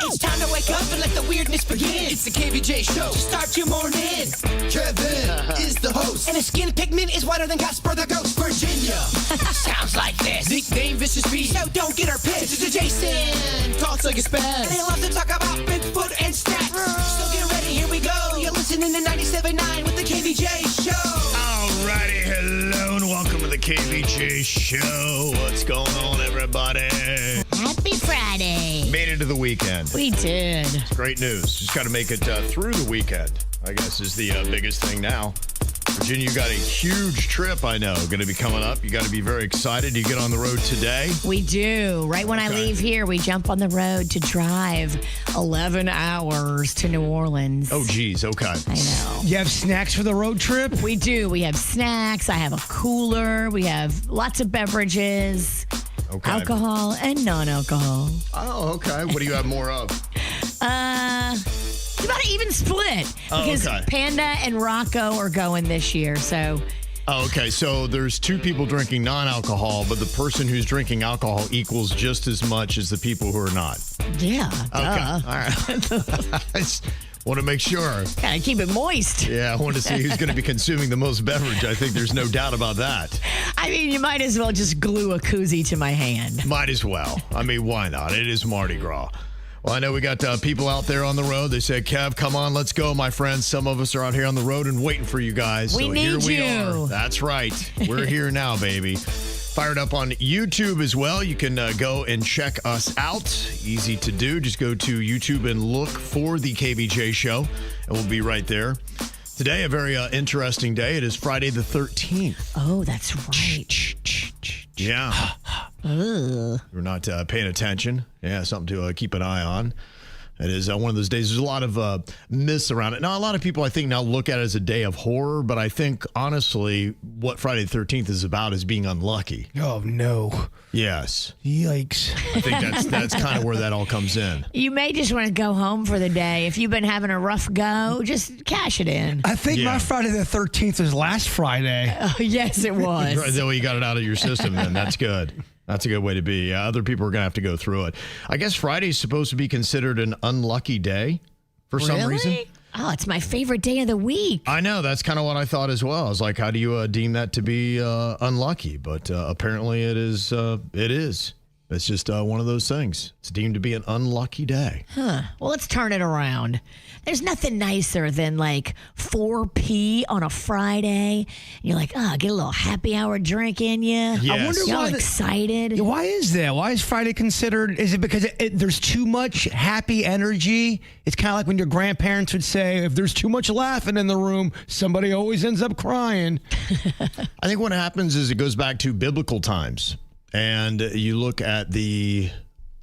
It's time to wake up and let the weirdness begin. It's the KVJ Show to start your morning. Kevin is the host, and his skin pigment is whiter than Casper the Ghost. Virginia sounds like this. Nickname Vicious Beast, so don't get her pissed. It's Jason, talks like a spaz, and they love to talk about Bigfoot and stats. So get ready, here we go. You're listening to 97.9 with the KVJ Show. Alrighty, hello and welcome to the KVJ Show. What's going on, everybody? Happy Friday. Made it to the weekend. We did. It's great news. Just got to make it through the weekend, I guess, is the biggest thing now. Virginia, you got a huge trip, I know, going to be coming up. You got to be very excited. You get on the road today? We do. Right when I leave here, we jump on the road to drive 11 hours to New Orleans. Oh, geez. Okay. I know. You have snacks for the road trip? We do. We have snacks. I have a cooler. We have lots of beverages, alcohol and non-alcohol. Oh, okay. What do you have more of? It's about an even split because Panda and Rocco are going this year, so... Oh, okay. So there's two people drinking non-alcohol, but the person who's drinking alcohol equals just as much as the people who are not. Yeah. Okay. All right. I just want to make sure. Gotta keep it moist. Yeah, I want to see who's going to be consuming the most beverage. I think there's no doubt about that. I mean, you might as well just glue a koozie to my hand. Might as well. I mean, why not? It is Mardi Gras. Well, I know we got people out there on the road. They said, Kev, come on, let's go, my friends. Some of us are out here on the road and waiting for you guys. We need here we you. are. That's right. We're here now, baby. Fired up on YouTube as well. You can go and check us out. Easy to do. Just go to YouTube and look for the KVJ Show, and we'll be right there. Today, a very interesting day. It is Friday the 13th. Oh, that's right. Yeah. You're not paying attention. Yeah, something to keep an eye on. It is one of those days. There's a lot of myths around it. Now, a lot of people, I think, now look at it as a day of horror, but I think, honestly, what Friday the 13th is about is being unlucky. Oh, no. Yes. Yikes. I think that's kind of where that all comes in. You may just want to go home for the day. If you've been having a rough go, just cash it in. I think my Friday the 13th was last Friday. Oh, yes, it was. Right, that way you got it out of your system, then. That's good. That's a good way to be. Other people are going to have to go through it. I guess Friday is supposed to be considered an unlucky day for some reason. Oh, it's my favorite day of the week. I know. That's kind of what I thought as well. I was like, how do you deem that to be unlucky? But apparently it is. It is. It's just one of those things. It's deemed to be an unlucky day. Huh. Well, let's turn it around. There's nothing nicer than like 4P on a Friday. You're like, get a little happy hour drink in you. Yes. I wonder why excited. Why is that? Why is Friday considered? Is it because there's too much happy energy? It's kind of like when your grandparents would say, if there's too much laughing in the room, somebody always ends up crying. I think what happens is it goes back to biblical times. And you look at the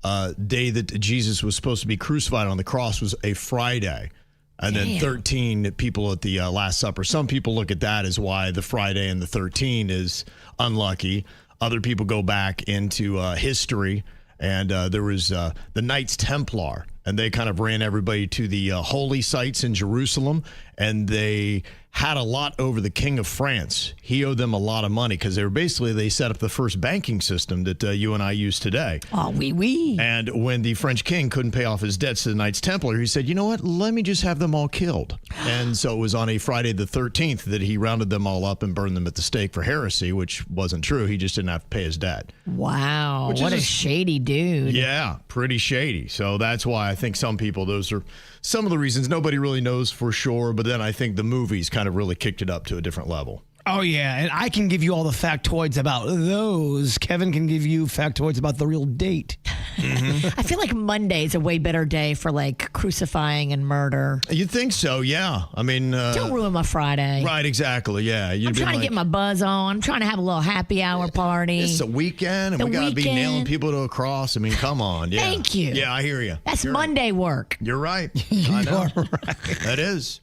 day that Jesus was supposed to be crucified on the cross was a Friday. And then 13 people at the Last Supper. Some people look at that as why the Friday and the 13 is unlucky. Other people go back into history. And there was the Knights Templar. And they kind of ran everybody to the holy sites in Jerusalem. And they had a lot over the King of France. He owed them a lot of money because they set up the first banking system that you and I use today. Oh, oui. And when the French king couldn't pay off his debts to the Knights Templar, he said, you know what, let me just have them all killed. And so it was on a Friday the 13th that he rounded them all up and burned them at the stake for heresy, which wasn't true. He just didn't have to pay his debt. Wow. What a shady dude. Yeah, pretty shady. So that's why I think some people, those are some of the reasons. Nobody really knows for sure, but then I think the movies kind of really kicked it up to a different level. Oh, yeah. And I can give you all the factoids about those. Kevin can give you factoids about the real date. Mm-hmm. I feel like Monday is a way better day for like crucifying and murder. You'd think so, yeah. I mean... don't ruin my Friday. Right, exactly, yeah. I'm trying to get my buzz on. I'm trying to have a little happy hour party. It's a weekend, and we got to be nailing people to a cross. I mean, come on. Yeah. Thank you. Yeah, I hear you. That's Monday work. You're right. I know. Right. That is.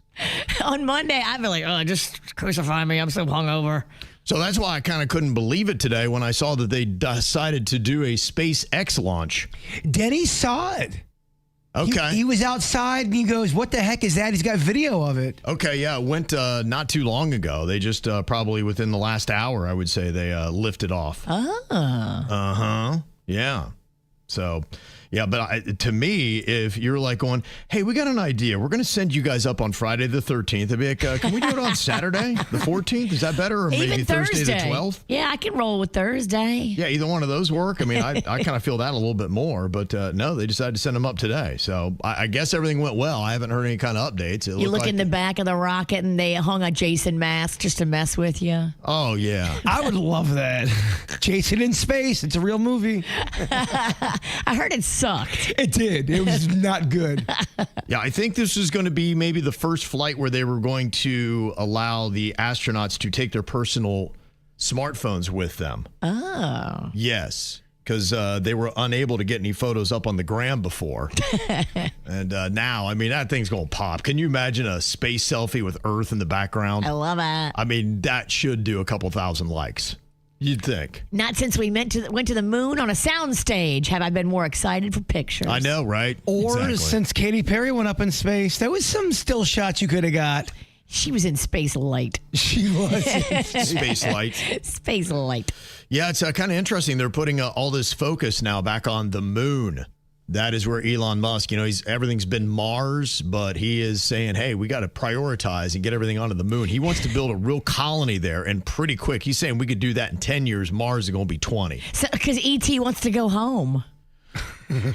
On Monday, I'd be like, just crucify me. I'm so hungover. So that's why I kind of couldn't believe it today when I saw that they decided to do a SpaceX launch. Denny saw it. Okay. He was outside and he goes, what the heck is that? He's got video of it. Okay, yeah. It went not too long ago. They just probably within the last hour, I would say, they lifted off. Ah. Uh-huh. Yeah. So, Yeah, but to me, if you're like going, hey, we got an idea. We're going to send you guys up on Friday the 13th. I'd be like, can we do it on Saturday the 14th? Is that better? Or maybe Even Thursday the 12th? Yeah, I can roll with Thursday. Yeah, either one of those work. I mean, I kind of feel that a little bit more. But no, they decided to send them up today. So I guess everything went well. I haven't heard any kind of updates. You look in the back of the rocket and they hung a Jason mask just to mess with you. Oh, yeah. I would love that. Jason in space. It's a real movie. I heard it sucked. It did. It was not good. Yeah, I think this is going to be maybe the first flight where they were going to allow the astronauts to take their personal smartphones with them. Oh. Yes, because they were unable to get any photos up on the gram before. And now, I mean, that thing's going to pop. Can you imagine a space selfie with Earth in the background? I love it. I mean, that should do a couple thousand likes. You'd think. Not since we went to the moon on a soundstage have I been more excited for pictures. I know, right? Or Exactly. since Katy Perry went up in space, there was some still shots you could have got. She was in Space Light. She was. Space light. Space Light. Yeah, it's kind of interesting. They're putting all this focus now back on the moon. That is where Elon Musk, everything's been Mars, but he is saying, hey, we got to prioritize and get everything onto the moon. He wants to build a real colony there and pretty quick. He's saying we could do that in 10 years. Mars is going to be 20. So, because E.T. wants to go home.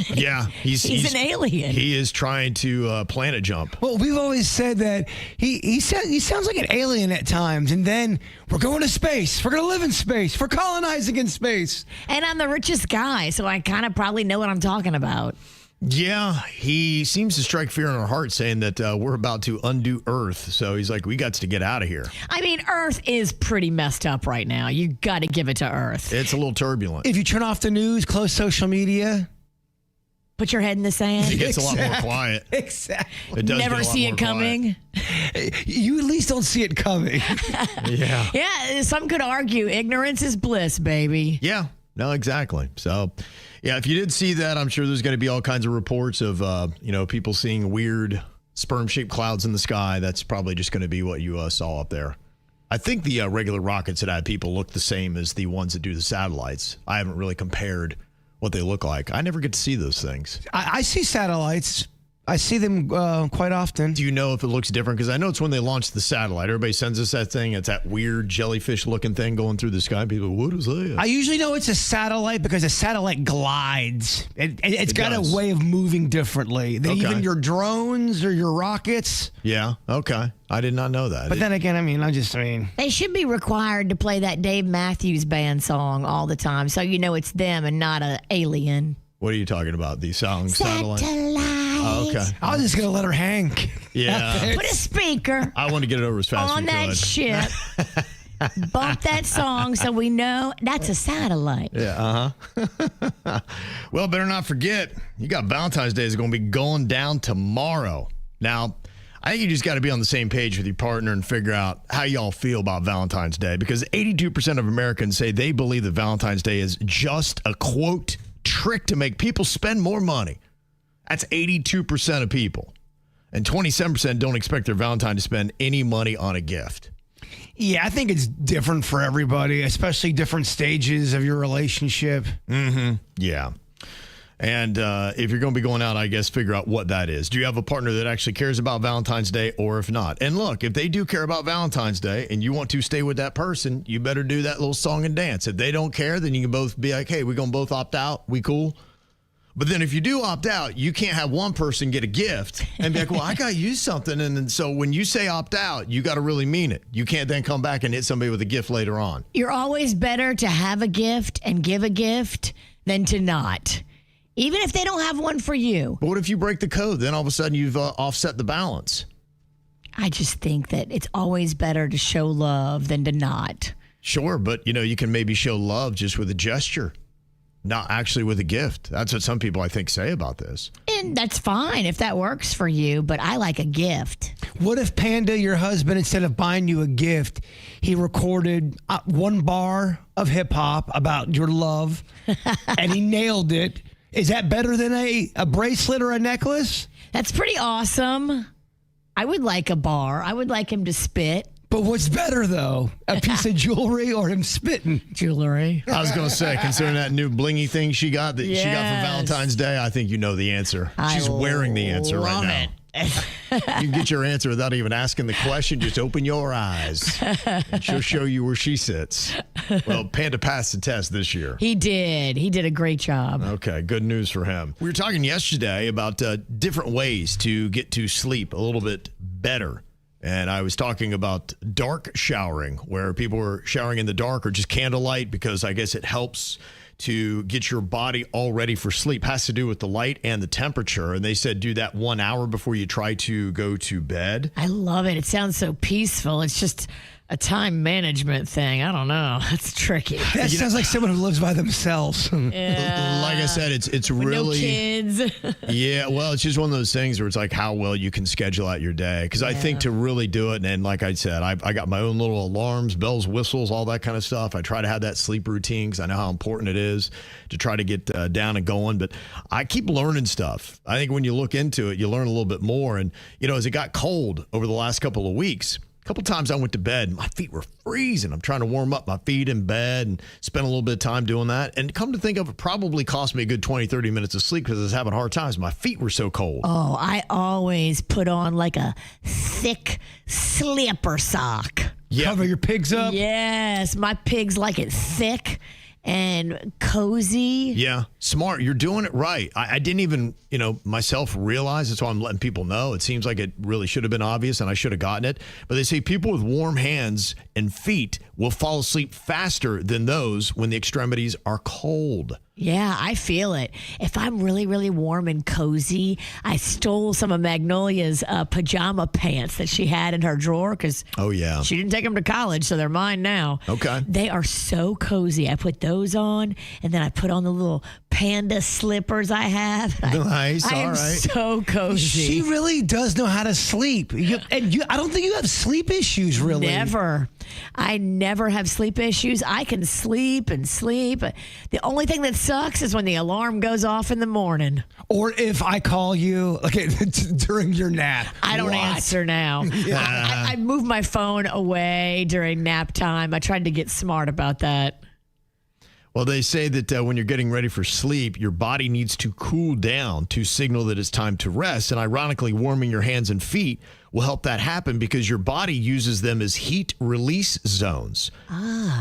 Yeah. He's an alien. He is trying to planet jump. Well, we've always said that he sounds like an alien at times, and then we're going to space. We're going to live in space. We're colonizing in space. And I'm the richest guy, so I kind of probably know what I'm talking about. Yeah, he seems to strike fear in our hearts, saying that we're about to undo Earth. So he's like, we got to get out of here. I mean, Earth is pretty messed up right now. You got to give it to Earth. It's a little turbulent. If you turn off the news, close social media. Put your head in the sand. It gets a lot more quiet. Exactly. It does Never get a lot see more it coming. You at least don't see it coming. Quiet. Yeah. Yeah, some could argue ignorance is bliss, baby. Yeah. No, exactly. So, yeah, if you did see that, I'm sure there's going to be all kinds of reports of, people seeing weird sperm-shaped clouds in the sky. That's probably just going to be what you saw up there. I think the regular rockets that had people look the same as the ones that do the satellites. I haven't really compared what they look like. I never get to see those things. I see satellites. I see them quite often. Do you know if it looks different? Because I know it's when they launched the satellite. Everybody sends us that thing. It's that weird jellyfish-looking thing going through the sky. People, what is that? I usually know it's a satellite because a satellite glides. It's got does. a way of moving differently than Okay. even your drones or your rockets. Yeah, okay. I did not know that. But then again, I mean, They should be required to play that Dave Matthews Band song all the time, so you know it's them and not an alien. What are you talking about? The song satellite? Oh, okay. I was just going to let her hang. Yeah. Put a speaker I want to get it over as fast as on we that could. ship. Bump that song so we know that's a satellite. Yeah, Well, better not forget, you got Valentine's Day is going to be going down tomorrow. Now, I think you just got to be on the same page with your partner and figure out how y'all feel about Valentine's Day, because 82% of Americans say they believe that Valentine's Day is just a, quote, trick to make people spend more money. That's 82% of people. And 27% don't expect their Valentine to spend any money on a gift. Yeah, I think it's different for everybody, especially different stages of your relationship. Yeah. And if you're going to be going out, I guess, figure out what that is. Do you have a partner that actually cares about Valentine's Day, or if not? And look, if they do care about Valentine's Day and you want to stay with that person, you better do that little song and dance. If they don't care, then you can both be like, hey, we're going to both opt out. We cool? But then if you do opt out, you can't have one person get a gift and be like, well, I got you something. And then so when you say opt out, you got to really mean it. You can't then come back and hit somebody with a gift later on. You're always better to have a gift and give a gift than to not. Even if they don't have one for you. But what if you break the code? Then all of a sudden you've offset the balance. I just think that it's always better to show love than to not. Sure, but you can maybe show love just with a gesture, not actually with a gift. That's what some people, I think, say about this. And that's fine if that works for you, but I like a gift. What if Panda, your husband, instead of buying you a gift, he recorded one bar of hip hop about your love and he nailed it? Is that better than a bracelet or a necklace? That's pretty awesome. I would like a bar. I would like him to spit. But what's better, though? A piece of jewelry or him spitting? Jewelry. I was going to say, considering that new blingy thing she got for Valentine's Day, I think you know the answer. She's wearing the answer right now. You can get your answer without even asking the question. Just open your eyes, and she'll show you where she sits. Well, Panda passed the test this year. He did. He did a great job. Okay, good news for him. We were talking yesterday about different ways to get to sleep a little bit better. And I was talking about dark showering, where people are showering in the dark or just candlelight because I guess it helps to get your body all ready for sleep. Has to do with the light and the temperature. And they said do that 1 hour before you try to go to bed. I love it. It sounds so peaceful. It's just a time management thing. I don't know. That's tricky. That sounds like someone who lives by themselves. Yeah. Like I said, it's With really... no kids. Yeah, well, it's just one of those things where it's like how well you can schedule out your day. Because I think to really do it, and like I said, I got my own little alarms, bells, whistles, all that kind of stuff. I try to have that sleep routine because I know how important it is to try to get down and going. But I keep learning stuff. I think when you look into it, you learn a little bit more. And, you know, as it got cold over the last couple of weeks, a couple times I went to bed, my feet were freezing. I'm trying to warm up my feet in bed and spend a little bit of time doing that. And come to think of it, probably cost me a good 20, 30 minutes of sleep because I was having hard times. My feet were so cold. Oh, I always put on like a thick slipper sock. Yeah. Cover your pigs up? Yes, my pigs like it thick and cozy. Yeah, smart. You're doing it right. I didn't even, myself realize. That's why I'm letting people know. It seems like it really should have been obvious and I should have gotten it. But they say people with warm hands and feet will fall asleep faster than those when the extremities are cold. Yeah, I feel it. If I'm really, really warm and cozy, I stole some of Magnolia's pajama pants that she had in her drawer because she didn't take them to college, so they're mine now. Okay. They are so cozy. I put those on, and then I put on the little Panda slippers I have. Nice, I am all right. so cozy. She really does know how to sleep. I don't think you have sleep issues, really. Never. I never have sleep issues. I can sleep and sleep. The only thing that sucks is when the alarm goes off in the morning. Or if I call you during your nap. I don't answer now. I move my phone away during nap time. I tried to get smart about that. Well, they say that when you're getting ready for sleep, your body needs to cool down to signal that it's time to rest. And ironically, warming your hands and feet will help that happen because your body uses them as heat release zones.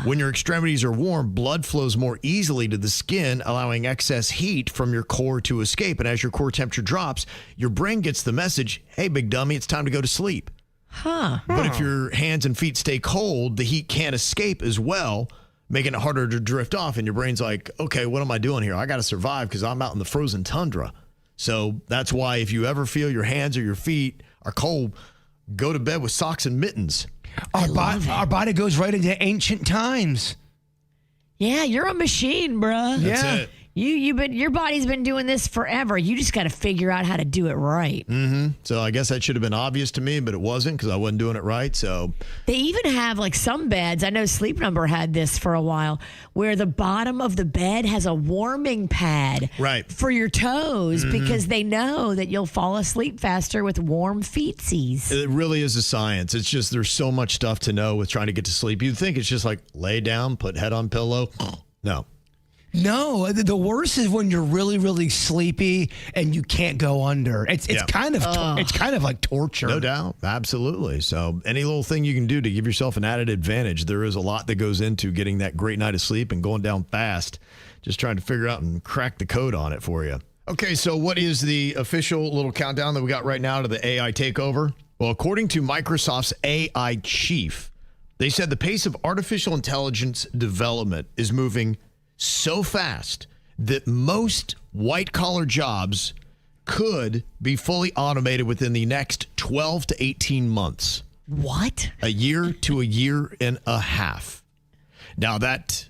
When your extremities are warm, blood flows more easily to the skin, allowing excess heat from your core to escape. And as your core temperature drops, your brain gets the message, hey, big dummy, it's time to go to sleep. But if your hands and feet stay cold, the heat can't escape as well, making it harder to drift off. And your brain's like, okay, what am I doing here? I got to survive because I'm out in the frozen tundra. So that's why if you ever feel your hands or your feet are cold, go to bed with socks and mittens. Our body goes right into ancient times. Yeah, you're a machine, bruh. That's it. Your body's been doing this forever. You just got to figure out how to do it right. So I guess that should have been obvious to me, but it wasn't because I wasn't doing it right. So they even have like some beds. I know Sleep Number had this for a while, where the bottom of the bed has a warming pad for your toes because they know that you'll fall asleep faster with warm feetsies. It really is a science. It's just there's so much stuff to know with trying to get to sleep. You'd think it's just like lay down, put head on pillow. No, the worst is when you're really, really sleepy and you can't go under. It's kind of like torture. No doubt. Absolutely. So any little thing you can do to give yourself an added advantage, there is a lot that goes into getting that great night of sleep and going down fast. Just trying to figure out and crack the code on it for you. Okay, so what is the official little countdown that we got right now to the AI takeover? Well, according to Microsoft's AI chief, they said the pace of artificial intelligence development is moving so fast that most white-collar jobs could be fully automated within the next 12 to 18 months. What? A year to a year and a half. Now, that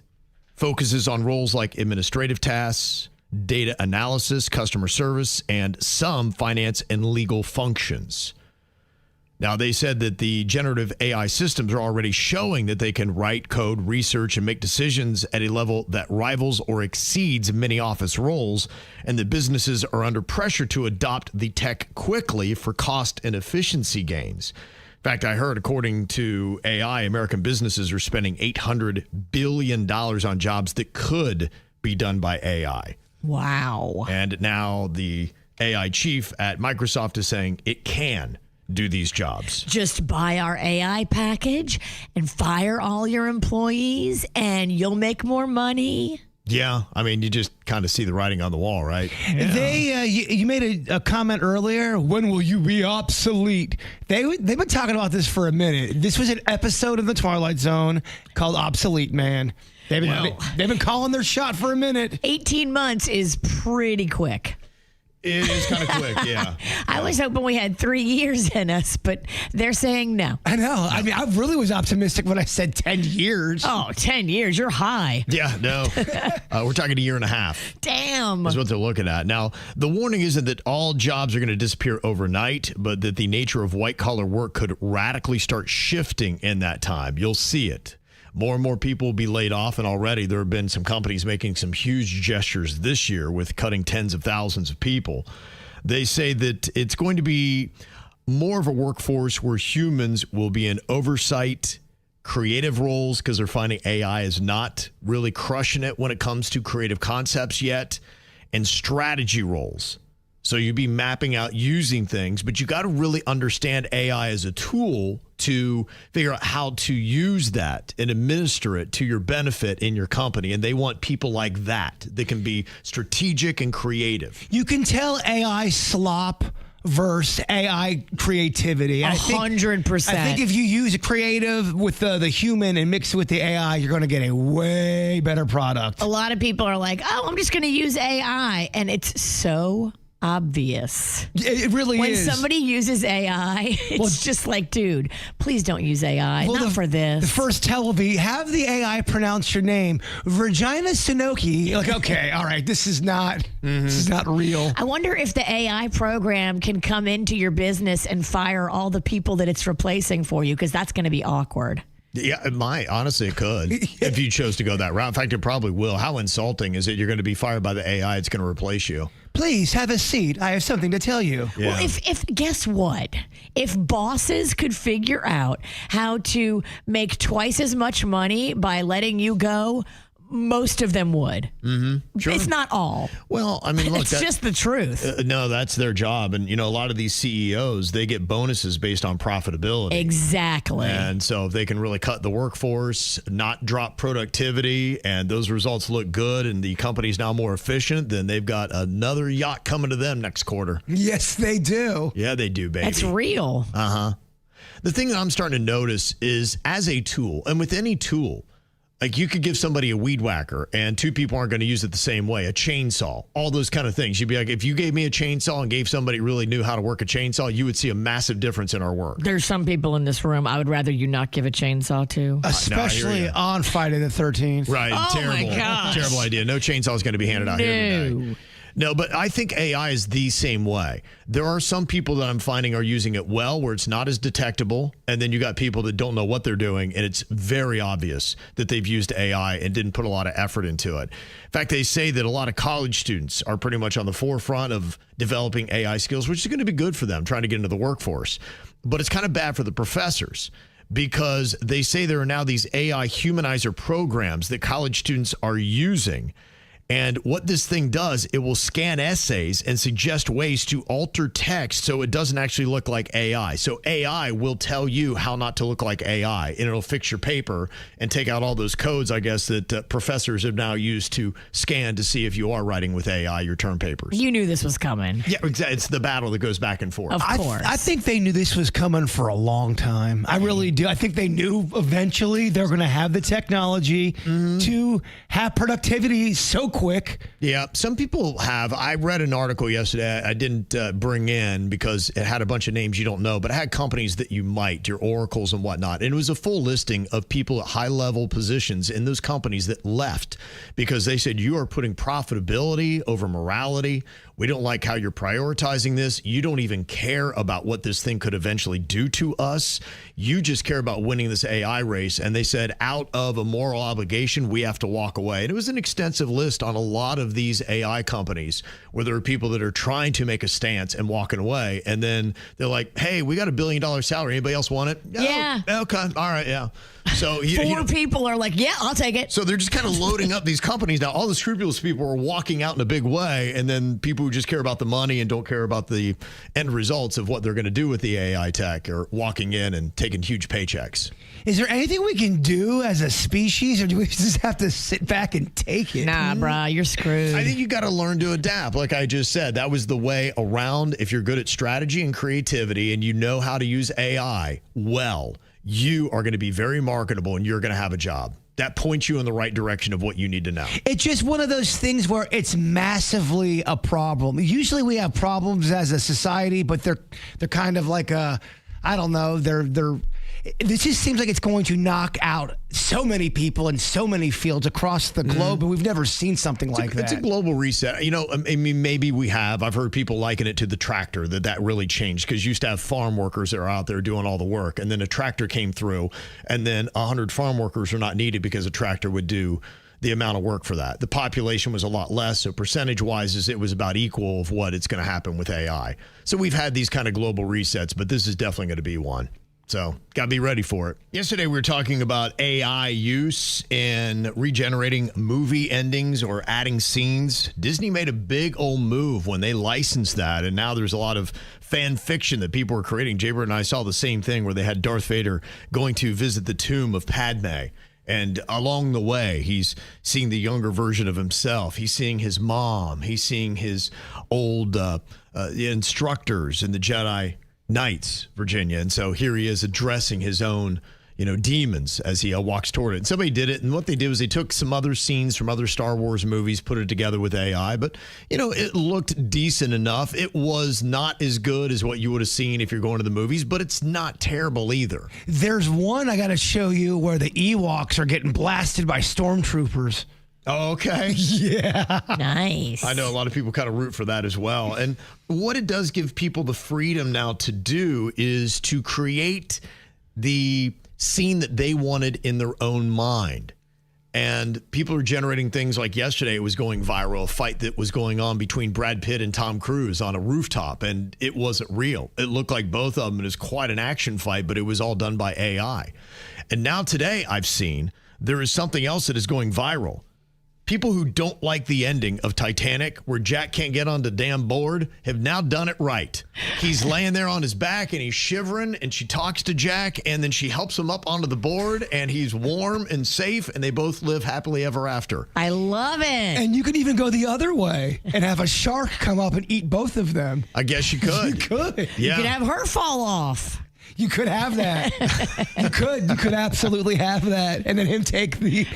focuses on roles like administrative tasks, data analysis, customer service, and some finance and legal functions. Now, they said that the generative AI systems are already showing that they can write code, research, and make decisions at a level that rivals or exceeds many office roles, and that businesses are under pressure to adopt the tech quickly for cost and efficiency gains. fact, I heard, according to AI, American businesses are spending $800 billion on jobs that could be done by AI. Wow. And now the AI chief at Microsoft is saying it can do these jobs. Just buy our AI package and fire all your employees and you'll make more money. Yeah, I mean, you just kind of see the writing on the wall, right? Yeah. You made a comment earlier. When will you be obsolete? They've been talking about this for a minute. This was an episode of The Twilight Zone called Obsolete Man. They've been calling their shot for a minute. 18 months is pretty quick. It is kind of quick, yeah. I was hoping we had 3 years in us, but they're saying no. I know. I mean, I really was optimistic when I said 10 years. Oh, 10 years. You're high. Yeah, no. We're talking a year and a half. Damn. That's what they're looking at. Now, the warning isn't that all jobs are going to disappear overnight, but that the nature of white-collar work could radically start shifting in that time. You'll see it. More and more people will be laid off, and already there have been some companies making some huge gestures this year with cutting tens of thousands of people. They say that it's going to be more of a workforce where humans will be in oversight, creative roles, because they're finding AI is not really crushing it when it comes to creative concepts yet, and strategy roles. So you'd be mapping out using things, but you got to really understand AI as a tool to figure out how to use that and administer it to your benefit in your company. And they want people like that can be strategic and creative. You can tell AI slop versus AI creativity. 100%. I think if you use a creative with the human and mix it with the AI, you're going to get a way better product. A lot of people are like, oh, I'm just going to use AI. And it's so obvious. It really is. When somebody uses AI, it's just like, dude, please don't use AI. Not for this. The first television, have the AI pronounce your name, Virginia Sunoki. Like, okay, all right, this is not real. I wonder if the AI program can come into your business and fire all the people that it's replacing for you, because that's going to be awkward. Yeah, it might. Honestly, it could. If you chose to go that route. In fact, it probably will. How insulting is it? You're going to be fired by the AI. It's going to replace you. Please have a seat. I have something to tell you. Yeah. Well, if guess what? If bosses could figure out how to make twice as much money by letting you go, most of them would. Mm-hmm. Sure. It's not all. Well, I mean, look, it's just the truth. No, that's their job. And, a lot of these CEOs, they get bonuses based on profitability. Exactly. And so if they can really cut the workforce, not drop productivity, and those results look good, and the company's now more efficient, then they've got another yacht coming to them next quarter. Yes, they do. Yeah, they do, baby. That's real. Uh-huh. The thing that I'm starting to notice is as a tool, and with any tool, like you could give somebody a weed whacker and two people aren't going to use it the same way, a chainsaw, all those kind of things. You'd be like, if you gave me a chainsaw and gave somebody really knew how to work a chainsaw, you would see a massive difference in our work. There's some people in this room I would rather you not give a chainsaw to. Especially on Friday the 13th. Right. Oh terrible. My gosh. Terrible idea. No chainsaw is going to be handed out here today. No, but I think AI is the same way. There are some people that I'm finding are using it well where it's not as detectable. And then you got people that don't know what they're doing. And it's very obvious that they've used AI and didn't put a lot of effort into it. In fact, they say that a lot of college students are pretty much on the forefront of developing AI skills, which is going to be good for them trying to get into the workforce. But it's kind of bad for the professors, because they say there are now these AI humanizer programs that college students are using. And what this thing does, it will scan essays and suggest ways to alter text so it doesn't actually look like AI. So AI will tell you how not to look like AI, and it'll fix your paper and take out all those codes, I guess, that professors have now used to scan to see if you are writing with AI your term papers. You knew this was coming. Yeah, exactly. It's the battle that goes back and forth. Of course. I think they knew this was coming for a long time. I really do. I think they knew eventually they're going to have the technology to have productivity so quick. Yeah, some people have. I read an article yesterday I didn't bring in because it had a bunch of names you don't know, but it had companies that you might, your Oracles and whatnot. And it was a full listing of people at high-level positions in those companies that left because they said, you are putting profitability over morality. We don't like how you're prioritizing this. You don't even care about what this thing could eventually do to us. You just care about winning this AI race. And they said, out of a moral obligation, we have to walk away. And it was an extensive list on a lot of these AI companies where there are people that are trying to make a stance and walking away. And then they're like, hey, we got $1 billion salary. Anybody else want it? Yeah. Oh, okay. All right. Yeah. So Four people are like, yeah, I'll take it. So they're just kind of loading up these companies. Now, all the scrupulous people are walking out in a big way. And then people who just care about the money and don't care about the end results of what they're going to do with the AI tech are walking in and taking huge paychecks. Is there anything we can do as a species, or do we just have to sit back and take it? Nah, brah, you're screwed. I think you got to learn to adapt. Like I just said, that was the way around. If you're good at strategy and creativity and you know how to use AI well, you are going to be very marketable and you're going to have a job. That points you in the right direction of what you need to know. It's just one of those things where it's massively a problem. Usually we have problems as a society, but they're kind of like I don't know, this just seems like it's going to knock out so many people in so many fields across the globe, and we've never seen something like that. It's a global reset. You know, I mean, maybe we have. I've heard people liken it to the tractor, that really changed, because you used to have farm workers that are out there doing all the work, and then a tractor came through, and then 100 farm workers are not needed because a tractor would do the amount of work for that. The population was a lot less, so percentage-wise, it was about equal of what it's going to happen with AI. So we've had these kind of global resets, but this is definitely going to be one. So, got to be ready for it. Yesterday, we were talking about AI use in regenerating movie endings or adding scenes. Disney made a big old move when they licensed that, and now there's a lot of fan fiction that people are creating. Jaybird and I saw the same thing where they had Darth Vader going to visit the tomb of Padme. And along the way, he's seeing the younger version of himself. He's seeing his mom. He's seeing his old instructors in the Jedi Knights, Virginia. And so here he is addressing his own, demons as he walks toward it. And somebody did it. And what they did was they took some other scenes from other Star Wars movies, put it together with AI. But, it looked decent enough. It was not as good as what you would have seen if you're going to the movies, but it's not terrible either. There's one I got to show you where the Ewoks are getting blasted by stormtroopers. Oh, okay. Yeah. Nice. I know a lot of people kind of root for that as well. And what it does give people the freedom now to do is to create the scene that they wanted in their own mind. And people are generating things like yesterday, it was going viral, a fight that was going on between Brad Pitt and Tom Cruise on a rooftop, and it wasn't real. It looked like both of them. It was quite an action fight, but it was all done by AI. And now today I've seen there is something else that is going viral. People who don't like the ending of Titanic, where Jack can't get on the damn board, have now done it right. He's laying there on his back and he's shivering, and she talks to Jack, and then she helps him up onto the board, and he's warm and safe, and they both live happily ever after. I love it. And you could even go the other way and have a shark come up and eat both of them. I guess you could. You could. Yeah. You could have her fall off. You could have that. You could absolutely have that. And then him take the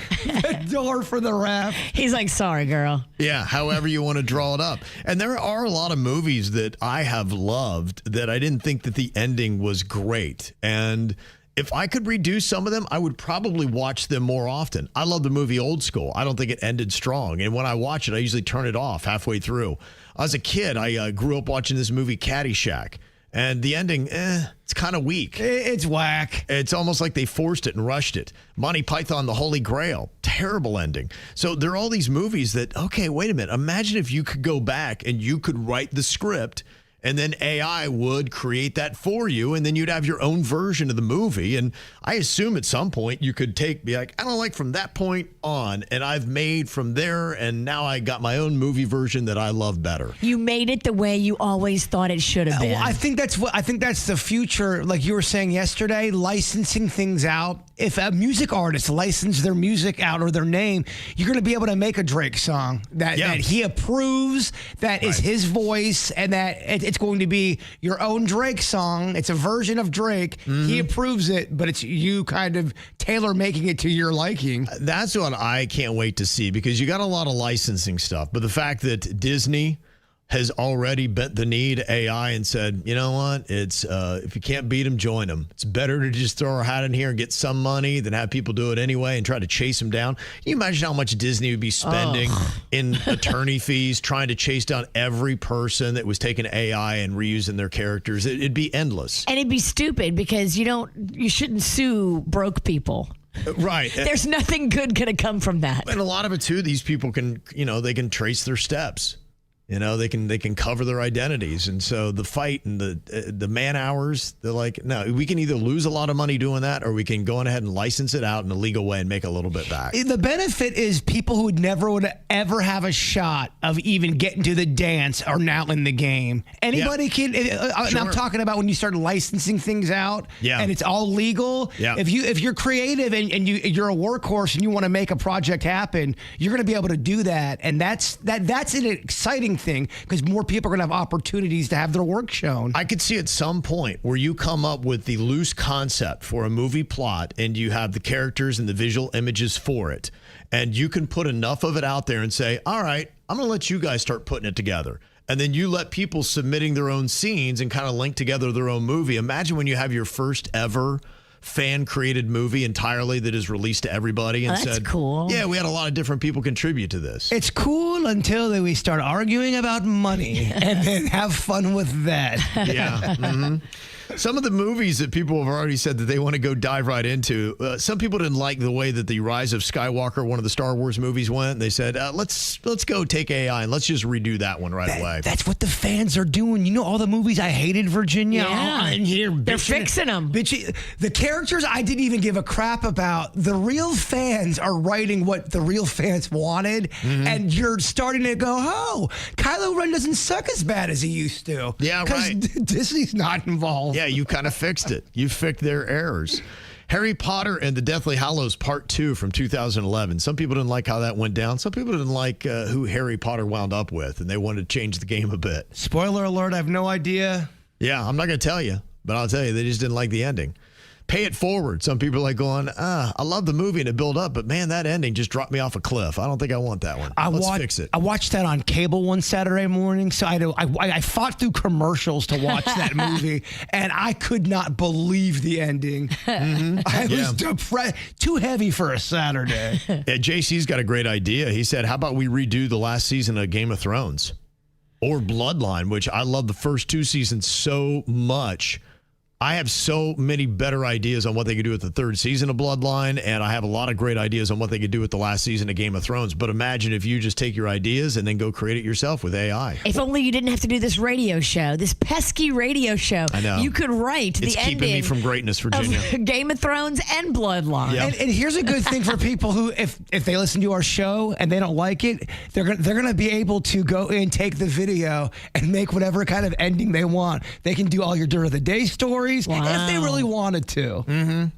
door for the raft. He's like, sorry, girl. Yeah, however you want to draw it up. And there are a lot of movies that I have loved that I didn't think that the ending was great. And if I could redo some of them, I would probably watch them more often. I love the movie Old School. I don't think it ended strong. And when I watch it, I usually turn it off halfway through. As a kid, I grew up watching this movie Caddyshack. And the ending, it's kind of weak. It's whack. It's almost like they forced it and rushed it. Monty Python, The Holy Grail, terrible ending. So there are all these movies that, okay, wait a minute. Imagine if you could go back and you could write the script, and then AI would create that for you, and then you'd have your own version of the movie. And I assume at some point you could be like, I don't like from that point on, and I've made from there, and now I got my own movie version that I love better. You made it the way you always thought it should have been. Well, I think that's the future. Like you were saying yesterday, licensing things out. If a music artist licenses their music out or their name, you're going to be able to make a Drake song that he approves, that is his voice, and that it's going to be your own Drake song. It's a version of Drake. Mm-hmm. He approves it, but it's you kind of tailor making it to your liking. That's what I can't wait to see, because you got a lot of licensing stuff. But the fact that Disney has already bent the knee to AI and said, you know what, it's if you can't beat them, join them. It's better to just throw our hat in here and get some money than have people do it anyway and try to chase them down. Can you imagine how much Disney would be spending in attorney fees trying to chase down every person that was taking AI and reusing their characters? It'd be endless. And it'd be stupid, because you shouldn't sue broke people. Right. There's nothing good going to come from that. And a lot of it too, these people can, they can trace their steps. They can cover their identities. And so the fight and the man hours, they're like, no, we can either lose a lot of money doing that, or we can go on ahead and license it out in a legal way and make a little bit back. The benefit is people who would never would ever have a shot of even getting to the dance are now in the game. Anybody can. Sure. I'm talking about when you start licensing things out and it's all legal. Yeah. If you're creative and you're a workhorse and you want to make a project happen, you're going to be able to do that. And that's an exciting thing, because more people are going to have opportunities to have their work shown. I could see at some point where you come up with the loose concept for a movie plot and you have the characters and the visual images for it, and you can put enough of it out there and say, all right, I'm going to let you guys start putting it together. And then you let people submitting their own scenes and kind of link together their own movie. Imagine when you have your first ever fan-created movie entirely that is released to everybody and that's cool. Yeah, we had a lot of different people contribute to this. It's cool until we start arguing about money and then have fun with that. Yeah. Mm-hmm. Some of the movies that people have already said that they want to go dive right into, some people didn't like the way that the Rise of Skywalker, one of the Star Wars movies, went. They said, let's go take AI and let's just redo that one right away. That's what the fans are doing. You know, all the movies I hated, Virginia? Yeah. I'm here they're fixing them. The characters I didn't even give a crap about. The real fans are writing what the real fans wanted, and you're starting to go, oh, Kylo Ren doesn't suck as bad as he used to. Yeah, right. Because Disney's not involved. Yeah, you kind of fixed it. You fixed their errors. Harry Potter and the Deathly Hallows Part 2 from 2011. Some people didn't like how that went down. Some people didn't like who Harry Potter wound up with, and they wanted to change the game a bit. Spoiler alert, I have no idea. Yeah, I'm not going to tell you, but I'll tell you, they just didn't like the ending. Pay It Forward. Some people are like going, I love the movie and it built up, but man, that ending just dropped me off a cliff. I don't think I want that one. Let's fix it. I watched that on cable one Saturday morning, so I fought through commercials to watch that movie, and I could not believe the ending. I was depressed. Too heavy for a Saturday. Yeah, JC's got a great idea. He said, how about we redo the last season of Game of Thrones or Bloodline, which I love the first 2 seasons so much. I have so many better ideas on what they could do with the 3rd season of Bloodline, and I have a lot of great ideas on what they could do with the last season of Game of Thrones. But imagine if you just take your ideas and then go create it yourself with AI. If only you didn't have to do this radio show, this pesky radio show. I know. You could write the ending. It's keeping me from greatness, Virginia. Of Game of Thrones and Bloodline. Yep. And here's a good thing for people who, if they listen to our show and they don't like it, they're gonna be able to go in, take the video, and make whatever kind of ending they want. They can do all your Dirt of the Day stories if they really wanted to.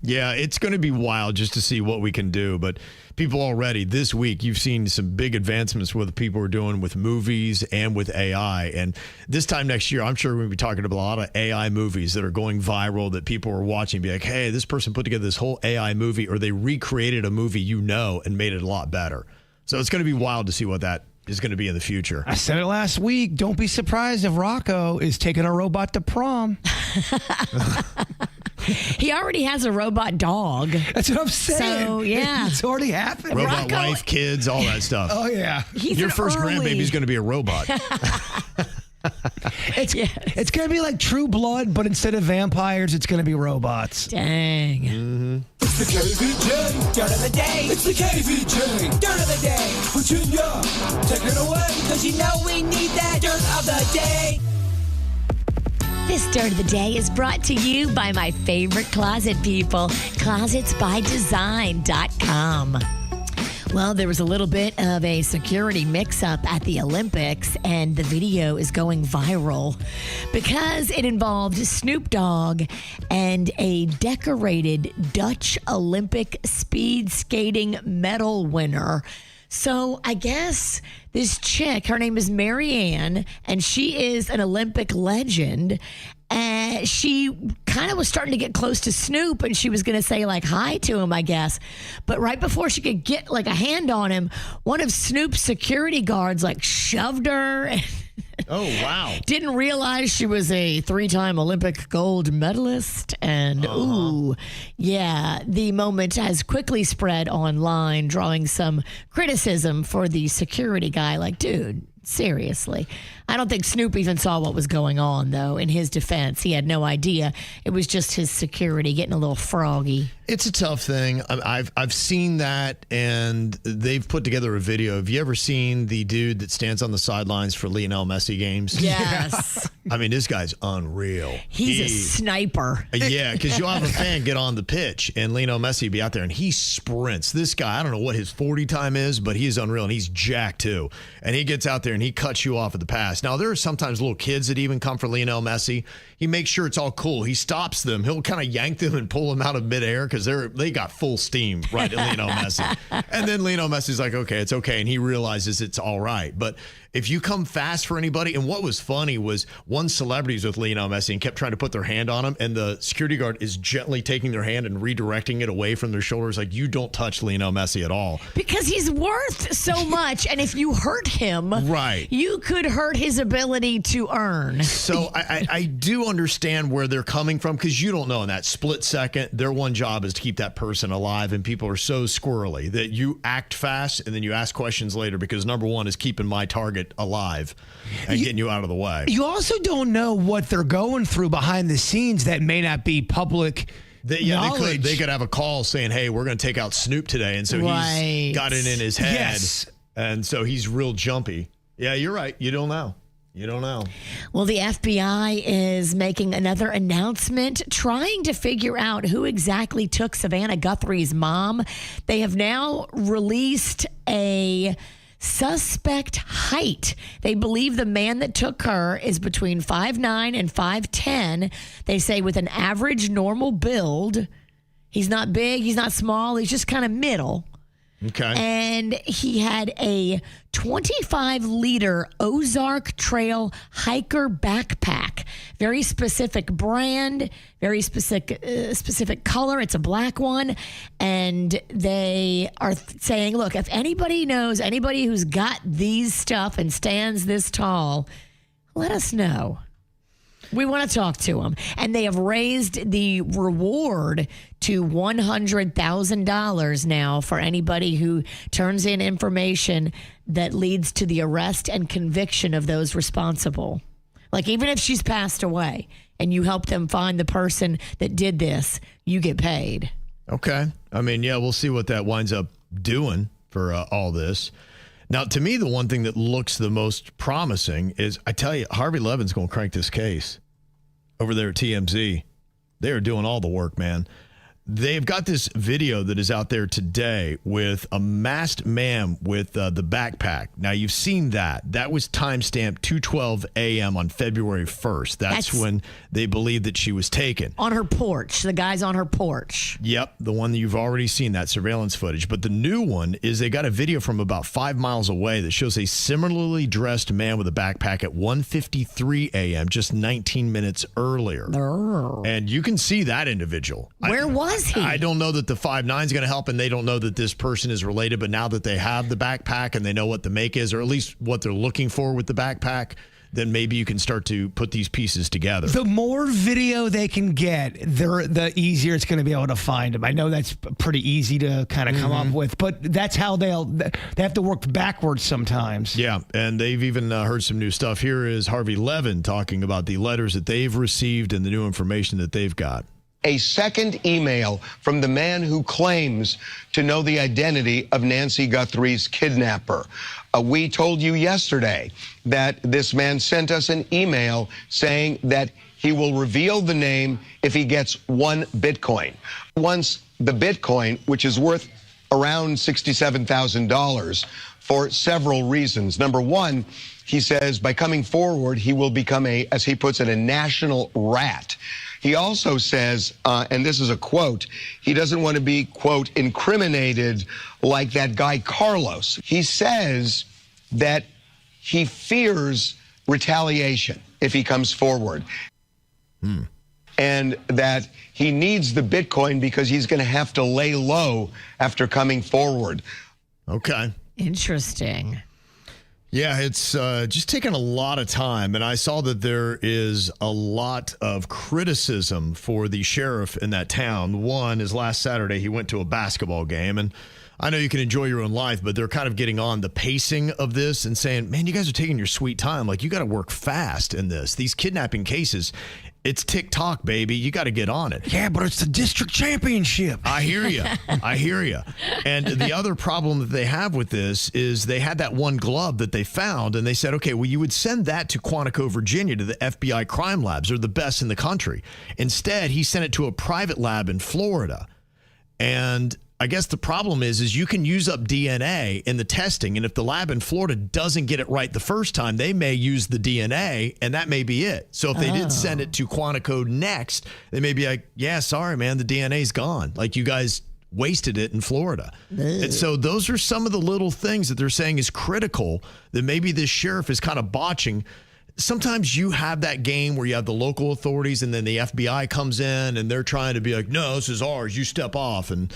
Yeah, it's going to be wild just to see what we can do. But people already this week, you've seen some big advancements with what people are doing with movies and with AI. And this time next year, I'm sure we're going to be talking about a lot of AI movies that are going viral that people are watching and be like, hey, this person put together this whole AI movie, or they recreated a movie and made it a lot better. So it's going to be wild to see what that is going to be in the future. I said it last week. Don't be surprised if Rocco is taking a robot to prom. He already has a robot dog. That's what I'm saying. So, yeah. It's already happened. Robot wife, kids, all that stuff. Oh, yeah. Your first grandbaby is going to be a robot. It's going to be like True Blood, but instead of vampires, it's going to be robots. Dang. It's the KVJ Dirt of the Day. It's the KVJ Dirt of the Day. Virginia, take it away, because you know we need that Dirt of the Day. This Dirt of the Day is brought to you by my favorite closet people, closetsbydesign.com. Well, there was a little bit of a security mix-up at the Olympics, and the video is going viral because it involved Snoop Dogg and a decorated Dutch Olympic speed skating medal winner. So I guess this chick, her name is Marianne, and she is an Olympic legend. And she kind of was starting to get close to Snoop, and she was going to say like hi to him, I guess. But right before she could get like a hand on him, one of Snoop's security guards like shoved her. Oh, wow. Didn't realize she was a 3-time Olympic gold medalist. And, ooh, yeah, the moment has quickly spread online, drawing some criticism for the security guy. Like, dude, seriously. I don't think Snoop even saw what was going on, though. In his defense, he had no idea. It was just his security getting a little froggy. It's a tough thing. I've seen that, and they've put together a video. Have you ever seen the dude that stands on the sidelines for Lionel Messi games? Yes. I mean, this guy's unreal. He's a sniper. Yeah, because you'll have a fan get on the pitch, and Lionel Messi will be out there, and he sprints. This guy, I don't know what his 40 time is, but he is unreal, and he's jacked too. And he gets out there, and he cuts you off at the pass. Now, there are sometimes little kids that even come for Lionel Messi. He makes sure it's all cool. He stops them. He'll kind of yank them and pull them out of midair because they got full steam right at Lionel Messi. And then Lionel Messi's like, okay, it's okay. And he realizes it's all right. But if you come fast for anybody, and what was funny was one celebrity was with Lionel Messi and kept trying to put their hand on him, and the security guard is gently taking their hand and redirecting it away from their shoulders. Like, you don't touch Lionel Messi at all. Because he's worth so much, and if you hurt him, right, you could hurt his ability to earn. So I do understand where they're coming from, because you don't know in that split second, their one job is to keep that person alive, and people are so squirrely that you act fast and then you ask questions later, because number one is keeping my target alive and getting you out of the way. You also don't know what they're going through behind the scenes that may not be public knowledge. They could have a call saying, hey, we're going to take out Snoop today. And so he's got it in his head. Yes. And so he's real jumpy. Yeah, you're right. You don't know. You don't know. Well, the FBI is making another announcement trying to figure out who exactly took Savannah Guthrie's mom. They have now released a suspect height. They believe the man that took her is between 5'9" and 5'10". They say with an average normal build. He's not big, he's not small, he's just kind of middle. Okay. And he had a 25-liter Ozark Trail hiker backpack. Very specific brand, very specific color. It's a black one. And they are saying, look, if anybody knows anybody who's got these stuff and stands this tall, let us know. We want to talk to him. And they have raised the reward to $100,000 now for anybody who turns in information that leads to the arrest and conviction of those responsible. Like, even if she's passed away and you help them find the person that did this, you get paid. Okay. I mean, yeah, we'll see what that winds up doing for all this. Now, to me, the one thing that looks the most promising is, I tell you, Harvey Levin's going to crank this case over there at TMZ. They are doing all the work, man. They've got this video that is out there today with a masked man with the backpack. Now, you've seen that. That was timestamped 2:12 a.m. on February 1st. That's when they believe that she was taken. On her porch. The guy's on her porch. Yep, the one that you've already seen, that surveillance footage. But the new one is they got a video from about 5 miles away that shows a similarly dressed man with a backpack at 1:53 a.m., just 19 minutes earlier. Oh. And you can see that individual. Where was he? I don't know that the 5'9" is going to help, and they don't know that this person is related. But now that they have the backpack and they know what the make is, or at least what they're looking for with the backpack, then maybe you can start to put these pieces together. The more video they can get, the easier it's going to be able to find them. I know that's pretty easy to kind of come up with, but that's how they have to work backwards sometimes. Yeah, and they've even heard some new stuff. Here is Harvey Levin talking about the letters that they've received and the new information that they've got. A second email from the man who claims to know the identity of Nancy Guthrie's kidnapper. We told you yesterday that this man sent us an email saying that he will reveal the name if he gets 1 Bitcoin. Once the Bitcoin, which is worth around $67,000 for several reasons. Number one, he says by coming forward, he will become as he puts it, a national rat. He also says, and this is a quote, he doesn't want to be, quote, incriminated like that guy Carlos. He says that he fears retaliation if he comes forward. And that he needs the Bitcoin because he's going to have to lay low after coming forward. Okay. Interesting. Yeah, it's just taken a lot of time, and I saw that there is a lot of criticism for the sheriff in that town. One is last Saturday he went to a basketball game, and I know you can enjoy your own life, but they're kind of getting on the pacing of this and saying, man, you guys are taking your sweet time. Like, you got to work fast in this. These kidnapping cases, it's TikTok, baby. You got to get on it. Yeah, but it's the district championship. I hear you. I hear you. And the other problem that they have with this is they had that one glove that they found, and they said, okay, well, you would send that to Quantico, Virginia, to the FBI crime labs. They're the best in the country. Instead, he sent it to a private lab in Florida. And I guess the problem is you can use up DNA in the testing, and if the lab in Florida doesn't get it right the first time, they may use the DNA, and that may be it. So if they did send it to Quantico next, they may be like, yeah, sorry, man, the DNA's gone. Like, you guys wasted it in Florida. And so those are some of the little things that they're saying is critical that maybe this sheriff is kind of botching. Sometimes you have that game where you have the local authorities and then the FBI comes in and they're trying to be like, no, this is ours, you step off. And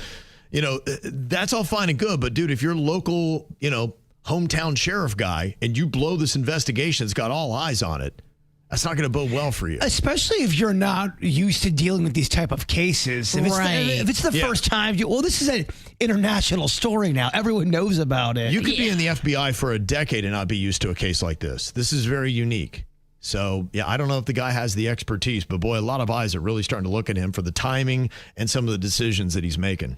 you know, that's all fine and good. But, dude, if you're local, you know, hometown sheriff guy and you blow this investigation, it's got all eyes on it, that's not going to bode well for you. Especially if you're not used to dealing with these type of cases. If it's the first time, this is an international story now. Everyone knows about it. You could be in the FBI for a decade and not be used to a case like this. This is very unique. So, yeah, I don't know if the guy has the expertise, but, boy, a lot of eyes are really starting to look at him for the timing and some of the decisions that he's making.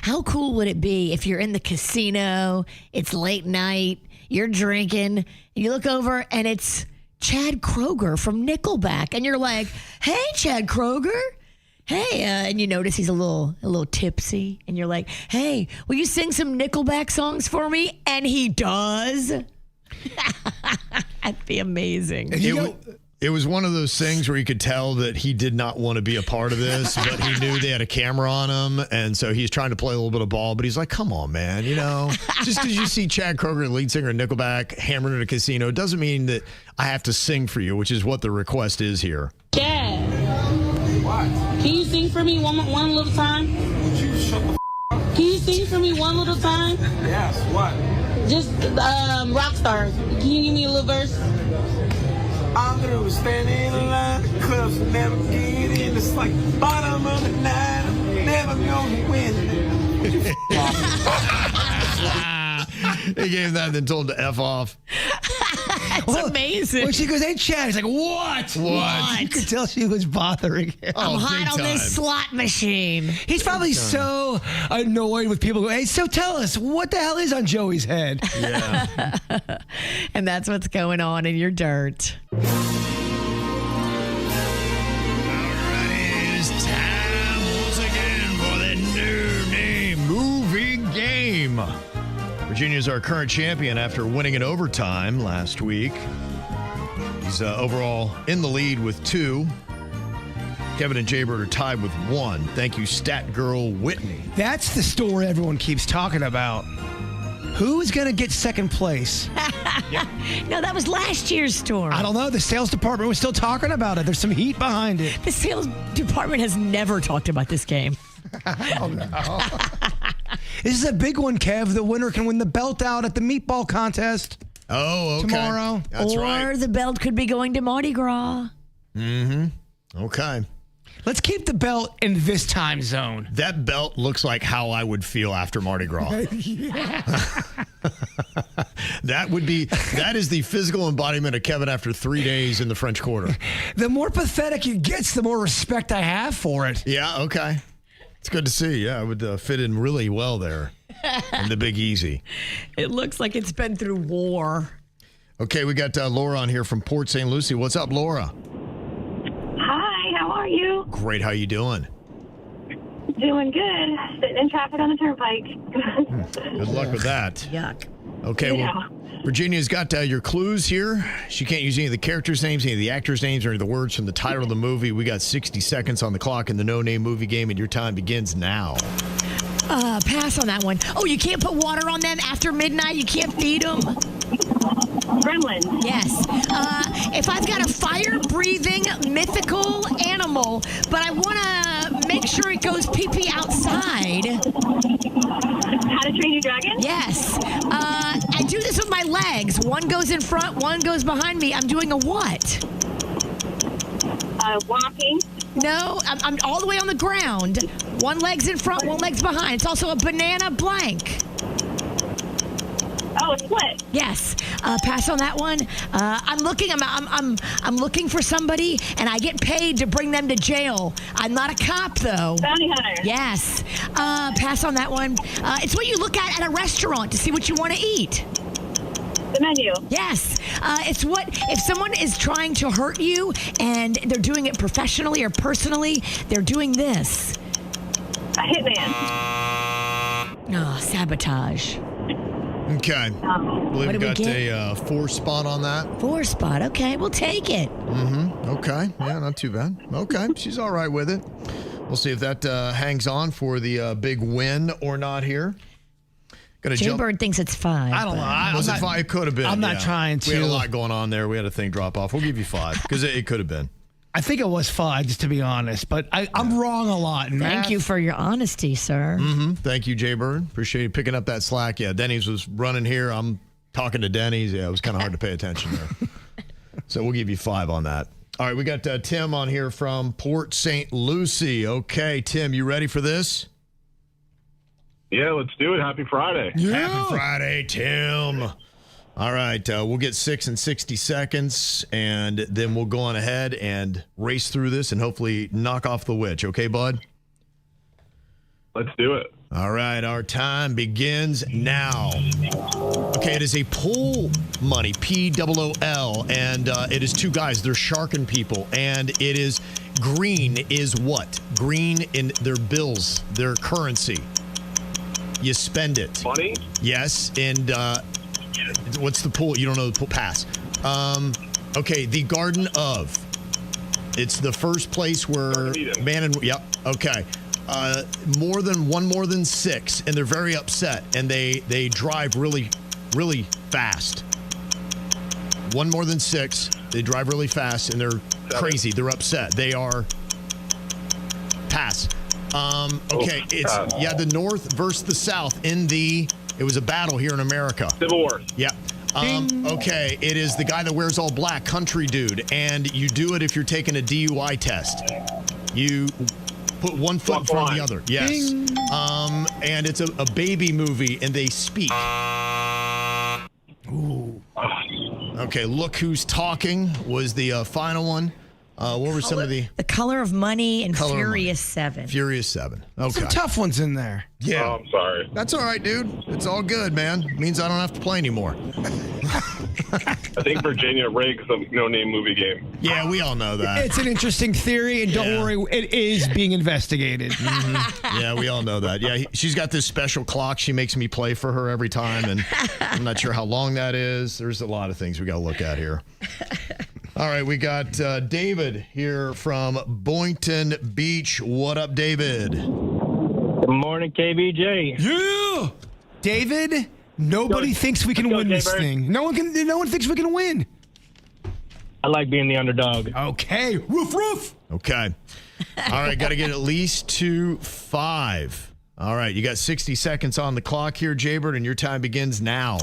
How cool would it be if you're in the casino, it's late night, you're drinking, you look over and it's Chad Kroeger from Nickelback, and you're like, hey, Chad Kroeger. Hey, and you notice he's a little tipsy, and you're like, hey, will you sing some Nickelback songs for me? And he does. That'd be amazing. It was one of those things where you could tell that he did not want to be a part of this, but he knew they had a camera on him, and so he's trying to play a little bit of ball, but he's like, come on, man, you know, just because you see Chad Kroeger, lead singer of Nickelback, hammered in a casino, doesn't mean that I have to sing for you, which is what the request is here. Chad, what? Can you sing for me one little time? Would you shut the Can you sing for me one little time? Yes, what? Just Rockstar. Can you give me a little verse? I'm gonna stand in a line, clubs never get in. It's like bottom of the night, I'm never gonna win. They gave that and then told him to F off. That's amazing. When she goes, hey, Chad, he's like, what? What? You could tell she was bothering him. I'm hot on this slot machine. He's probably so annoyed with people going, hey, so tell us, what the hell is on Joey's head? Yeah. And that's what's going on in your dirt. All right, it's time once again for the new name movie game. Virginia's our current champion after winning in overtime last week. He's overall in the lead with 2. Kevin and Jaybird are tied with 1. Thank you, Stat Girl Whitney. That's the story everyone keeps talking about. Who's going to get second place? No, that was last year's story. I don't know. The sales department was still talking about it. There's some heat behind it. The sales department has never talked about this game. I don't know. This is a big one, Kev. The winner can win the belt out at the meatball contest. Oh, okay. Tomorrow. That's right. Or the belt could be going to Mardi Gras. Mm-hmm. Okay. Let's keep the belt in this time zone. That belt looks like how I would feel after Mardi Gras. That is the physical embodiment of Kevin after 3 days in the French Quarter. The more pathetic it gets, the more respect I have for it. Yeah, okay. It's good to see. Yeah, it would fit in really well there in the Big Easy. It looks like it's been through war. Okay, we got Laura on here from Port St. Lucie. What's up, Laura? Hi, how are you? Great. How you doing? Doing good. Sitting in traffic on the turnpike. Good luck with that. Yuck. Okay, Yeah. well, Virginia's got your clues here. She can't use any of the characters' names, any of the actors' names, or any of the words from the title of the movie. We got 60 seconds on the clock in the no-name movie game, and your time begins now. Pass on that one. Oh, you can't put water on them after midnight? You can't feed them? Gremlins. Yes. If I've got a fire-breathing mythical animal, but I want to make sure it goes pee-pee outside. How to Train Your Dragon? Yes. I do this with my legs. One goes in front, one goes behind me. I'm doing a what? Walking. No, I'm all the way on the ground. One leg's in front, one leg's behind. It's also a banana blank. Oh, a split. Yes. Pass on that one. I'm looking for somebody, and I get paid to bring them to jail. I'm not a cop, though. Bounty hunter. Yes. Pass on that one. It's what you look at a restaurant to see what you want to eat. The menu. Yes. It's what, if someone is trying to hurt you and they're doing it professionally or personally, they're doing this. A hitman. Oh, sabotage. Okay. I believe we got a 4 spot on that. 4 spot. Okay, we'll take it. Okay. Yeah, not too bad. Okay. She's all right with it. We'll see if that hangs on for the big win or not here. Jaybird thinks it's 5. I don't know. Was it 5? It could have been. I'm not trying to. We had a lot going on there. We had a thing drop off. We'll give you 5 because it could have been. I think it was 5, just to be honest, but I'm wrong a lot. Thank you for your honesty, sir. Thank you, Jaybird. Appreciate you picking up that slack. Yeah, Denny's was running here. I'm talking to Denny's. Yeah, it was kind of hard to pay attention there. So we'll give you 5 on that. All right, we got Tim on here from Port St. Lucie. Okay, Tim, you ready for this? Yeah, let's do it. Happy Friday. Yeah. Happy Friday, Tim. All right, we'll get 6 and 60 seconds, and then we'll go on ahead and race through this and hopefully knock off the witch. Okay, bud? Let's do it. All right, our time begins now. Okay, it is a pool money, P-O-O-L, and it is 2 guys. They're sharking people, and it is green is what? Green in their bills, their currency. You spend it. Money? Yes, and what's the pool? You don't know the pool. Pass. Okay, the Garden of. It's the first place where man and yep. Okay, more than 6, and they're very upset, and they drive really fast. 1 more than 6. They drive really fast, and they're crazy. They're upset. They are. Pass. Okay, it's the North versus the South it was a battle here in America. Civil War. Yeah. Okay, it is the guy that wears all black, country dude, and you do it if you're taking a DUI test. You put one foot in front of the other. Yes. And it's a baby movie, and they speak. Ooh. Okay, Look Who's Talking was the final one. What were some of the Color of Money and Furious 7? Furious 7. Okay. Some tough ones in there. Yeah. Oh, I'm sorry. That's all right, dude. It's all good, man. It means I don't have to play anymore. I think Virginia rigs the no-name movie game. Yeah, we all know that. It's an interesting theory, and don't worry, it is being investigated. Yeah, we all know that. Yeah, she's got this special clock she makes me play for her every time, and I'm not sure how long that is. There's a lot of things we got to look at here. All right, we got David here from Boynton Beach. What up, David? Good morning, KVJ. Yeah, David. Nobody thinks we can win this thing. No one thinks we can win. I like being the underdog. Okay, roof. Okay. All right, got to get at least 5. All right, you got 60 seconds on the clock here, Jaybird, and your time begins now.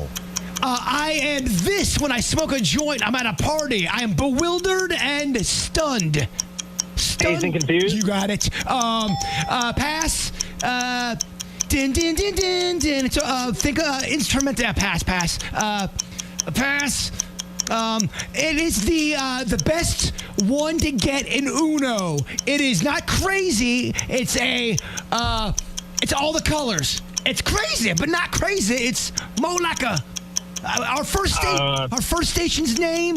I am this when I smoke a joint. I'm at a party. I am bewildered and stunned. Dazed and confused? You got it. Pass. Din, din, din, din, din. So, think instrumental. Pass. Pass. It is the best one to get in Uno. It is not crazy. It's it's all the colors. It's crazy, but not crazy. It's more like a. Our first station's name.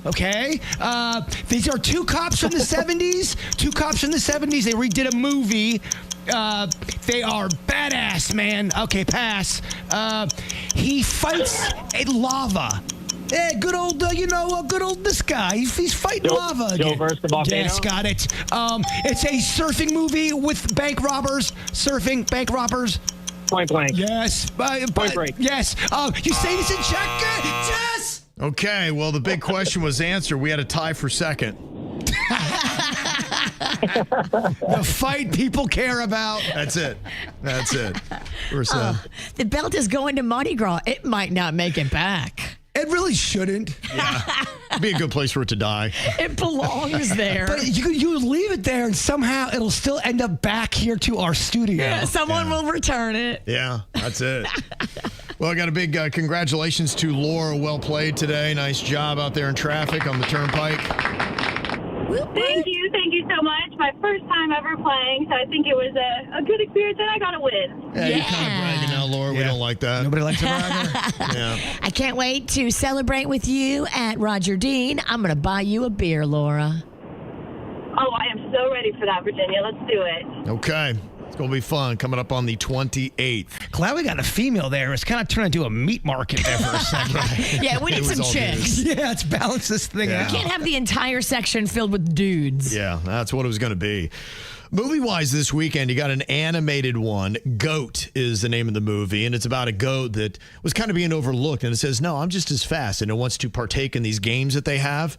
Okay. These are 2 cops from the 70s. 2 cops from the 70s. They redid a movie. They are badass, man. Okay, pass. He fights a lava. Hey, good old this guy. He's fighting lava again. Joe versus the volcano? Yes, got it. It's a surfing movie with bank robbers. Bank robbers. Point blank. Yes. Point break. Yes. You say this in check? Yes. Okay, well, the big question was answered. We had a tie for second. The fight people care about. That's it. The belt is going to Mardi Gras. It might not make it back. It really shouldn't. Yeah. Be a good place for it to die. It belongs there. But you leave it there, and somehow it'll still end up back here to our studio. Yeah, someone will return it. Yeah, that's it. Well, I got a big congratulations to Laura. Well played today. Nice job out there in traffic on the turnpike. Thank you so much. My first time ever playing, so I think it was a good experience, and I got a win. Yeah, you're kind of bragging now, Laura. We don't like that. Nobody likes a bragger. Yeah. I can't wait to celebrate with you at Roger Dean. I'm going to buy you a beer, Laura. Oh, I am so ready for that, Virginia. Let's do it. Okay. It's going to be fun coming up on the 28th. Glad we got a female there. It's kind of turned into a meat market there for a second. Yeah, we need some chicks. Yeah, let's balance this thing out. We can't have the entire section filled with dudes. Yeah, that's what it was going to be. Movie-wise this weekend, you got an animated one. Goat is the name of the movie, and it's about a goat that was kind of being overlooked. And it says, no, I'm just as fast, and it wants to partake in these games that they have.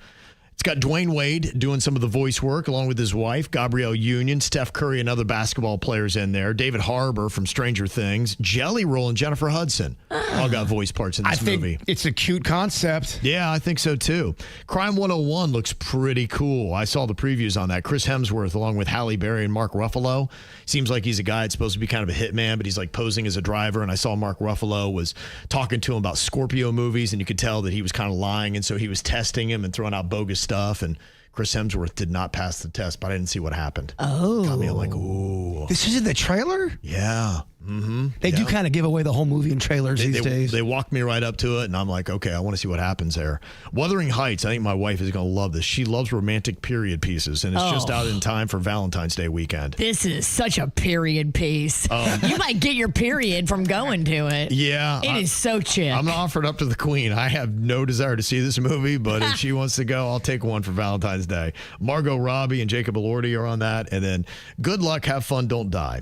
It's got Dwayne Wade doing some of the voice work along with his wife, Gabrielle Union, Steph Curry, and other basketball players in there. David Harbour from Stranger Things, Jelly Roll, and Jennifer Hudson all got voice parts in this movie. It's a cute concept. Yeah, I think so too. Crime 101 looks pretty cool. I saw the previews on that. Chris Hemsworth along with Halle Berry and Mark Ruffalo. Seems like he's a guy that's supposed to be kind of a hitman, but he's like posing as a driver. And I saw Mark Ruffalo was talking to him about Scorpio movies, and you could tell that he was kind of lying. And so he was testing him and throwing out bogus stuff. And Chris Hemsworth did not pass the test, but I didn't see what happened. Oh. Got me like, ooh. This is in the trailer? Yeah. Mm-hmm. They do kind of give away the whole movie in trailers these days. They walked me right up to it, and I'm like, okay, I want to see what happens there. Wuthering Heights, I think my wife is going to love this. She loves romantic period pieces, and it's just out in time for Valentine's Day weekend. This is such a period piece. You might get your period from going to it. Yeah. It is so chill. I'm offering up to the queen. I have no desire to see this movie, but if she wants to go, I'll take one for Valentine's Day. Margot Robbie and Jacob Elordi are on that, and then Good Luck, Have Fun, Don't Die.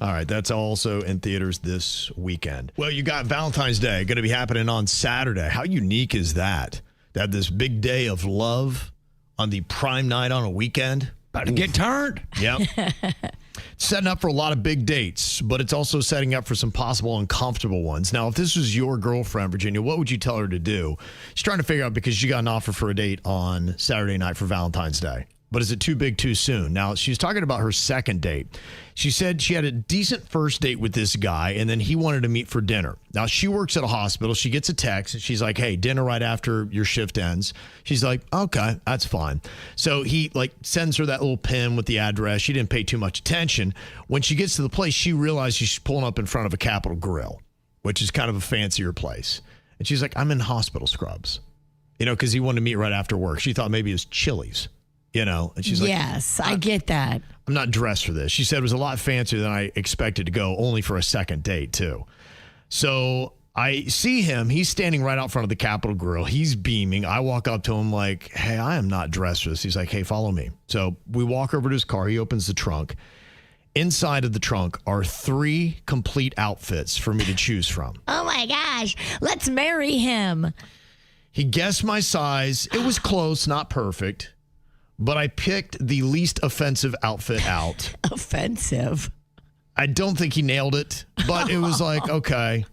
All right, that's also in theaters this weekend. Well, you got Valentine's Day going to be happening on Saturday. How unique is that? To have this big day of love on the prime night on a weekend. About to get turned. Yep. Setting up for a lot of big dates, but it's also setting up for some possible uncomfortable ones. Now, if this was your girlfriend, Virginia, what would you tell her to do? She's trying to figure out because she got an offer for a date on Saturday night for Valentine's Day. But is it too big too soon? Now, she's talking about her second date. She said she had a decent first date with this guy, and then he wanted to meet for dinner. Now, she works at a hospital. She gets a text, and she's like, hey, dinner right after your shift ends. She's like, okay, that's fine. So he, sends her that little pin with the address. She didn't pay too much attention. When she gets to the place, she realized she's pulling up in front of a Capitol Grill, which is kind of a fancier place. And she's like, I'm in hospital scrubs, because he wanted to meet right after work. She thought maybe it was Chili's. And she's like, yes, I get that. I'm not dressed for this. She said it was a lot fancier than I expected to go, only for a second date, too. So I see him. He's standing right out front of the Capitol Grill. He's beaming. I walk up to him like, hey, I am not dressed for this. He's like, hey, follow me. So we walk over to his car. He opens the trunk. Inside of the trunk are 3 complete outfits for me to choose from. Oh, my gosh. Let's marry him. He guessed my size. It was close, not perfect. But I picked the least offensive outfit out. Offensive? I don't think he nailed it, but it was like, okay.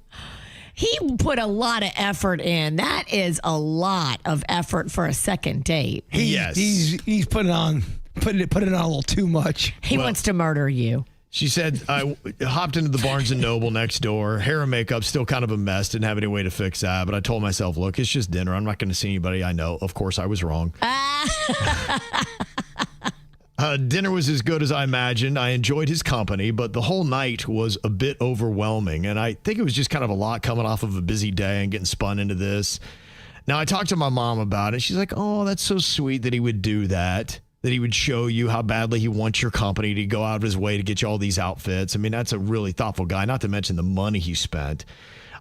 He put a lot of effort in. That is a lot of effort for a second date. Yes. He's putting it on a little too much. He wants to murder you. She said, I hopped into the Barnes & Noble next door. Hair and makeup, still kind of a mess. Didn't have any way to fix that. But I told myself, look, it's just dinner. I'm not going to see anybody I know. Of course, I was wrong. Dinner was as good as I imagined. I enjoyed his company, but the whole night was a bit overwhelming. And I think it was just kind of a lot coming off of a busy day and getting spun into this. Now, I talked to my mom about it. She's like, oh, that's so sweet that he would do that. That he would show you how badly he wants your company to go out of his way to get you all these outfits. I mean, that's a really thoughtful guy, not to mention the money he spent.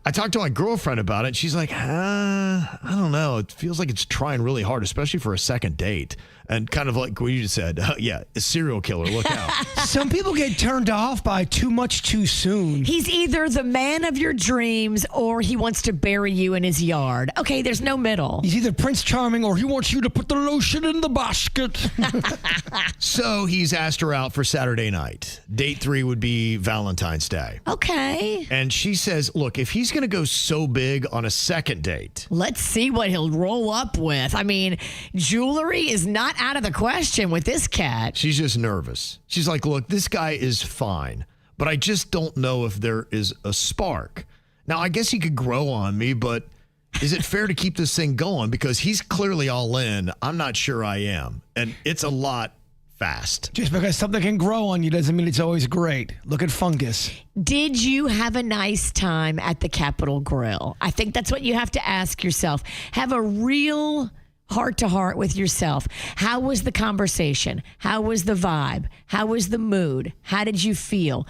I talked to my girlfriend about it. She's like, I don't know. It feels like it's trying really hard, especially for a second date. And kind of like what you just said, a serial killer, look out. Some people get turned off by too much too soon. He's either the man of your dreams or he wants to bury you in his yard. Okay, there's no middle. He's either Prince Charming or he wants you to put the lotion in the basket. So he's asked her out for Saturday night. Date 3 would be Valentine's Day. Okay. And she says, look, if he's going to go so big on a second date. Let's see what he'll roll up with. I mean, jewelry is not out of the question with this cat. She's just nervous. She's like, look, this guy is fine, but I just don't know if there is a spark. Now, I guess he could grow on me, but is it fair to keep this thing going? Because he's clearly all in. I'm not sure I am. And it's a lot fast. Just because something can grow on you doesn't mean it's always great. Look at fungus. Did you have a nice time at the Capitol Grill? I think that's what you have to ask yourself. Have a real heart-to-heart with yourself. How was the conversation? How was the vibe? How was the mood? How did you feel?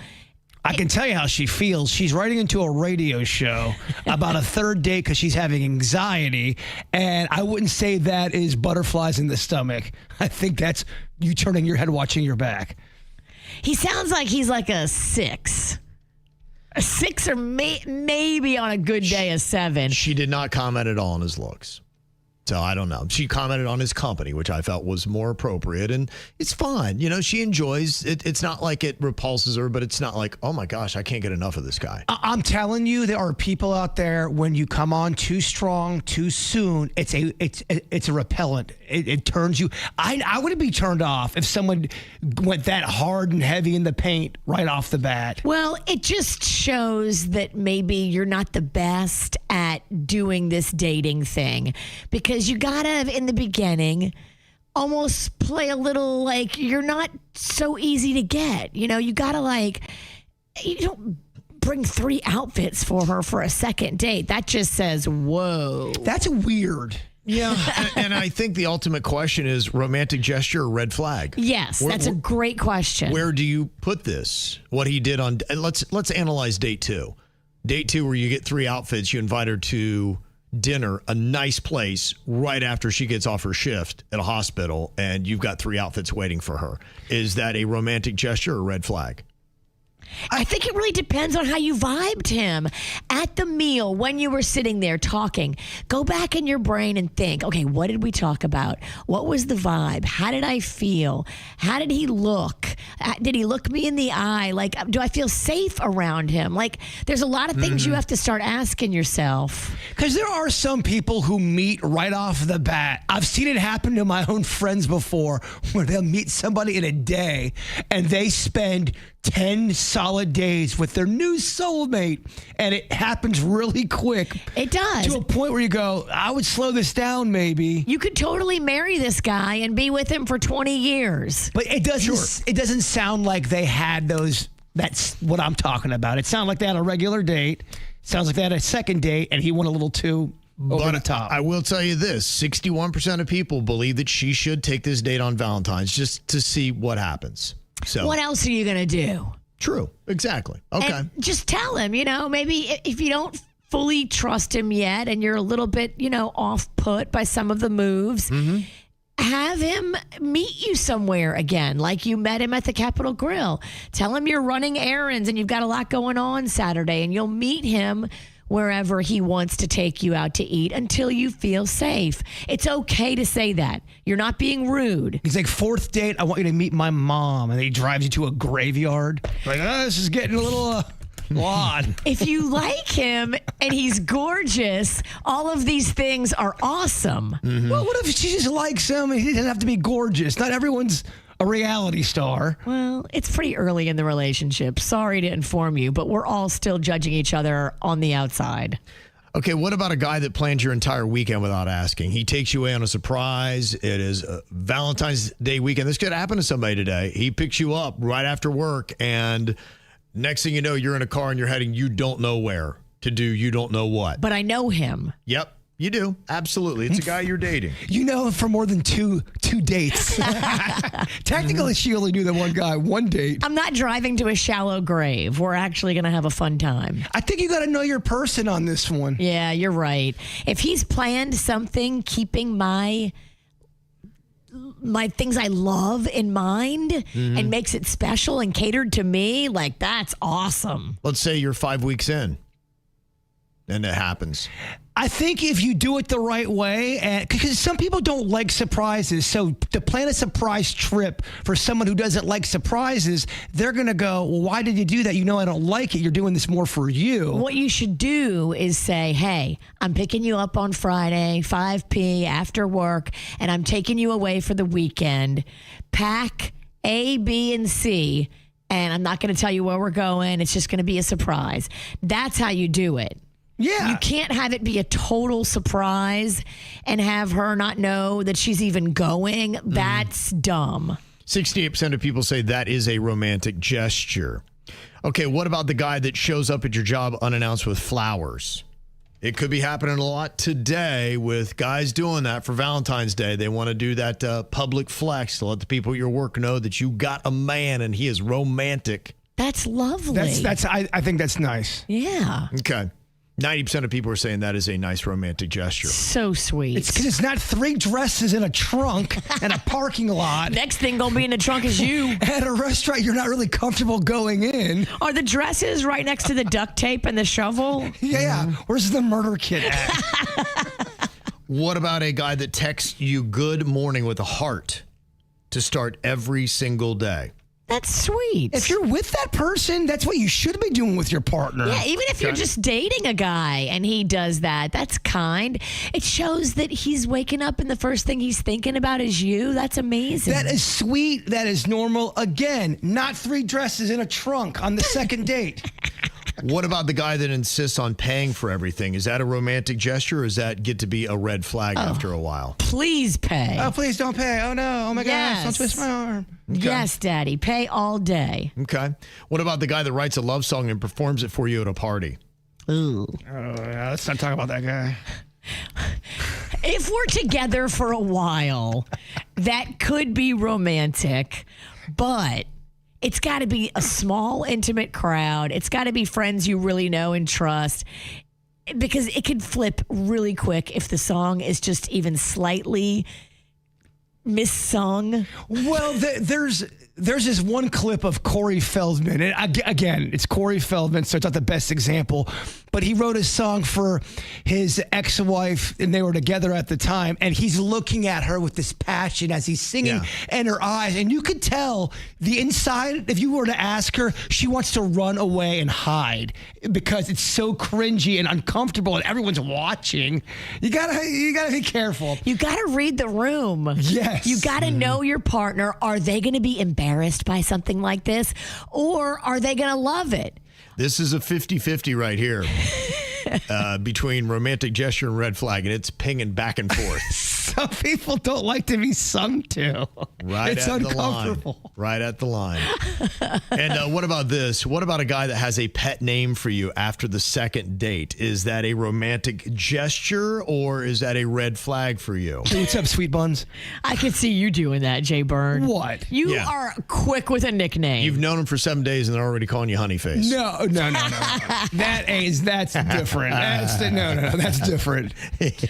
I can tell you how she feels. She's writing into a radio show about a third date because she's having anxiety. And I wouldn't say that is butterflies in the stomach. I think that's you turning your head, watching your back. He sounds like he's like a 6. A 6 or maybe on a good day a 7. She did not comment at all on his looks. So I don't know. She commented on his company, which I felt was more appropriate. And it's fine. You know, she enjoys it. It's not like it repulses her, but it's not like, oh my gosh, I can't get enough of this guy. I'm telling you, there are people out there, when you come on too strong, too soon, it's a repellent. It turns you. I wouldn't be turned off if someone went that hard and heavy in the paint right off the bat. Well, it just shows that maybe you're not the best at doing this dating thing, because you gotta, in the beginning, almost play a little like you're not so easy to get. You know, you gotta you don't bring 3 outfits for her for a second date. That just says, whoa. That's weird. Yeah, and I think the ultimate question is romantic gesture or red flag? Yes, that's a great question. Where do you put this? What he did on, and let's analyze date 2. Date 2, where you get 3 outfits, you invite her to dinner, a nice place right after she gets off her shift at a hospital, and you've got 3 outfits waiting for her. Is that a romantic gesture or red flag? I think it really depends on how you vibed him. At the meal, when you were sitting there talking, go back in your brain and think, okay, what did we talk about? What was the vibe? How did I feel? How did he look? Did he look me in the eye? Like, do I feel safe around him? Like, there's a lot of things you have to start asking yourself. Because there are some people who meet right off the bat. I've seen it happen to my own friends before, where they'll meet somebody in a day and they spend 10 solid days with their new soulmate, and it happens really quick. It does. To a point where you go, I would slow this down maybe. You could totally marry this guy and be with him for 20 years. But it doesn't sound like they had those. That's what I'm talking about. It sounded like they had a regular date. Sounds like they had a second date, and he went a little too over the top. I will tell you this, 61% of people believe that she should take this date on Valentine's just to see what happens. So what else are you going to do? True. Exactly. Okay. And just tell him, maybe if you don't fully trust him yet and you're a little bit, off put by some of the moves, have him meet you somewhere again, like you met him at the Capitol Grill. Tell him you're running errands and you've got a lot going on Saturday, and you'll meet him wherever he wants to take you out to eat until you feel safe. It's okay to say that. You're not being rude. He's like, 4th date, I want you to meet my mom. And then he drives you to a graveyard. Like, this is getting a little odd. If you like him and he's gorgeous, all of these things are awesome. Well, what if she just likes him and he doesn't have to be gorgeous? Not everyone's a reality star. Well, it's pretty early in the relationship. Sorry to inform you, but we're all still judging each other on the outside. Okay, what about a guy that plans your entire weekend without asking? He takes you away on a surprise. It is a Valentine's Day weekend. This could happen to somebody today. He picks you up right after work, and next thing you know, you're in a car and you're heading you don't know where to do you don't know what. But I know him. Yep. You do. Absolutely. It's a guy you're dating. You know him for more than two dates. Technically, she only knew that one guy, one date. I'm not driving to a shallow grave. We're actually going to have a fun time. I think you got to know your person on this one. Yeah, you're right. If he's planned something keeping my my things I love in mind and makes it special and catered to me, like that's awesome. Let's say you're 5 weeks in and it happens. I think if you do it the right way, and because some people don't like surprises, so to plan a surprise trip for someone who doesn't like surprises, they're going to go, well, why did you do that? You know I don't like it. You're doing this more for you. What you should do is say, hey, I'm picking you up on Friday, 5 p. after work, and I'm taking you away for the weekend. Pack A, B, and C, and I'm not going to tell you where we're going. It's just going to be a surprise. That's how you do it. Yeah. You can't have it be a total surprise and have her not know that she's even going. That's dumb. 68% of people say that is a romantic gesture. Okay, what about the guy that shows up at your job unannounced with flowers? It could be happening a lot today with guys doing that for Valentine's Day. They want to do that public flex to let the people at your work know that you got a man and he is romantic. That's lovely. I think that's nice. Yeah. Okay. 90% of people are saying that is a nice romantic gesture. So sweet. It's because it's not 3 dresses in a trunk and a parking lot. Next thing gonna be in the trunk is you. At a restaurant you're not really comfortable going in. Are the dresses right next to the duct tape and the shovel? Yeah. Where's the murder kit at? What about a guy that texts you good morning with a heart to start every single day? That's sweet. If you're with that person, that's what you should be doing with your partner. Yeah, even if you're just dating a guy and he does that, that's kind. It shows that he's waking up and the first thing he's thinking about is you. That's amazing. That is sweet. That is normal. Again, not 3 dresses in a trunk on the second date. What about the guy that insists on paying for everything? Is that a romantic gesture or does that get to be a red flag after a while? Please pay. Oh, please don't pay. Oh, no. Oh, my gosh. Don't twist my arm. Okay. Yes, Daddy. Pay all day. Okay. What about the guy that writes a love song and performs it for you at a party? Ooh. Oh, yeah, let's not talk about that guy. If we're together for a while, that could be romantic, but it's got to be a small, intimate crowd. It's got to be friends you really know and trust, because it could flip really quick if the song is just even slightly missung. Well, there's this one clip of Corey Feldman. And again, it's Corey Feldman, so it's not the best example. But he wrote a song for his ex-wife, and they were together at the time. And he's looking at her with this passion as he's singing in her eyes. And you could tell the inside, if you were to ask her, she wants to run away and hide because it's so cringy and uncomfortable and everyone's watching. You gotta be careful. You gotta read the room. Yes. You gotta know your partner. Are they gonna be embarrassed by something like this, or are they gonna love it? This is a 50-50 right here between romantic gesture and red flag, and it's pinging back and forth. Some people don't like to be sung to. Right it's at uncomfortable. The line. Right at the line. And what about this? What about a guy that has a pet name for you after the second date? Is that a romantic gesture or is that a red flag for you? Hey, what's up, sweet buns? I could see you doing that, Jay Byrne. What? You are quick with a nickname. You've known him for 7 days and they're already calling you Honeyface. No. That's different. That's different.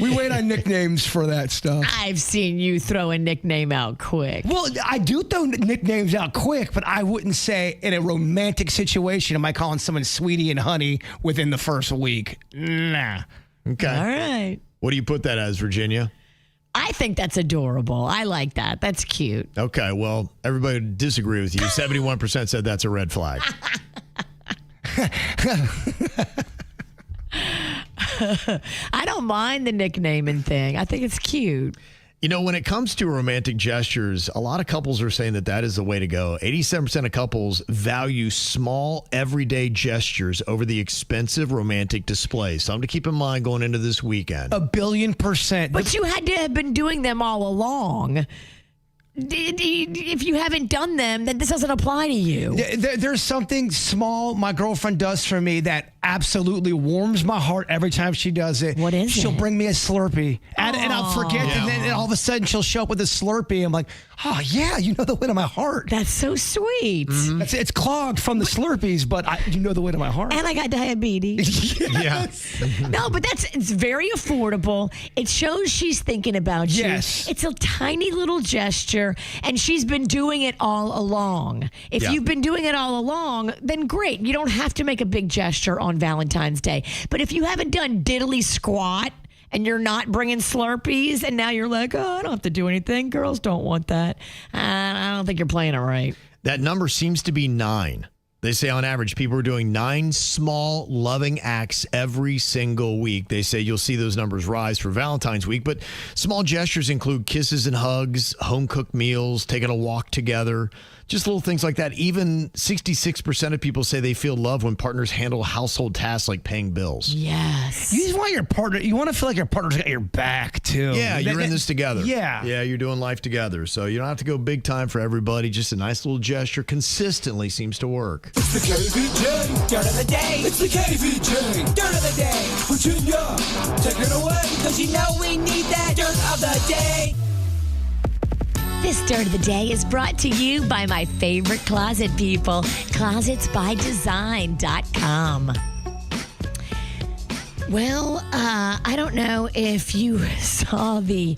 We wait on nicknames for that stuff. I've seen you throw a nickname out quick. Well, I do throw nicknames out quick, but I wouldn't say in a romantic situation am I calling someone sweetie and honey within the first week. Nah. Okay. All right. What do you put that as, Virginia? I think that's adorable. I like that. That's cute. Okay, well, everybody would disagree with you. 71% said that's a red flag. I don't mind the nicknaming thing. I think it's cute. You know, when it comes to romantic gestures, a lot of couples are saying that is the way to go. 87% of couples value small, everyday gestures over the expensive romantic displays. Something to keep in mind going into this weekend. 1,000,000,000%. But you had to have been doing them all along. If you haven't done them, then this doesn't apply to you. There's something small my girlfriend does for me that absolutely warms my heart every time she does it. What is She'll it? bring me a Slurpee. And I'll forget, and then all of a sudden she'll show up with a Slurpee. I'm like, oh, yeah, you know the way to my heart. That's so sweet. Mm-hmm. It's clogged from the Slurpees, but you know the way to my heart. And I got diabetes. Yes. No, but it's very affordable. It shows she's thinking about you. Yes. It's a tiny little gesture, and she's been doing it all along. If you've been doing it all along, then great. You don't have to make a big gesture on Valentine's Day. But if you haven't done diddly squat and you're not bringing Slurpees, and now you're like, oh, I don't have to do anything. Girls don't want that. I don't think you're playing it right. That number seems to be 9. They say on average, people are doing 9 small loving acts every single week. They say you'll see those numbers rise for Valentine's week, but small gestures include kisses and hugs, home-cooked meals, taking a walk together, just little things like that. Even 66% of people say they feel love when partners handle household tasks like paying bills. Yes. You just want your partner, you want to feel like your partner's got your back, too. Yeah, you're in this together. Yeah. Yeah, you're doing life together. So you don't have to go big time for everybody. Just a nice little gesture consistently seems to work. It's the KVJ Dirt of the Day. It's the KVJ Dirt of the Day. Virginia, take it away, because you know we need that Dirt of the Day. This Dirt of the Day is brought to you by my favorite closet people, closetsbydesign.com. Well, I don't know if you saw the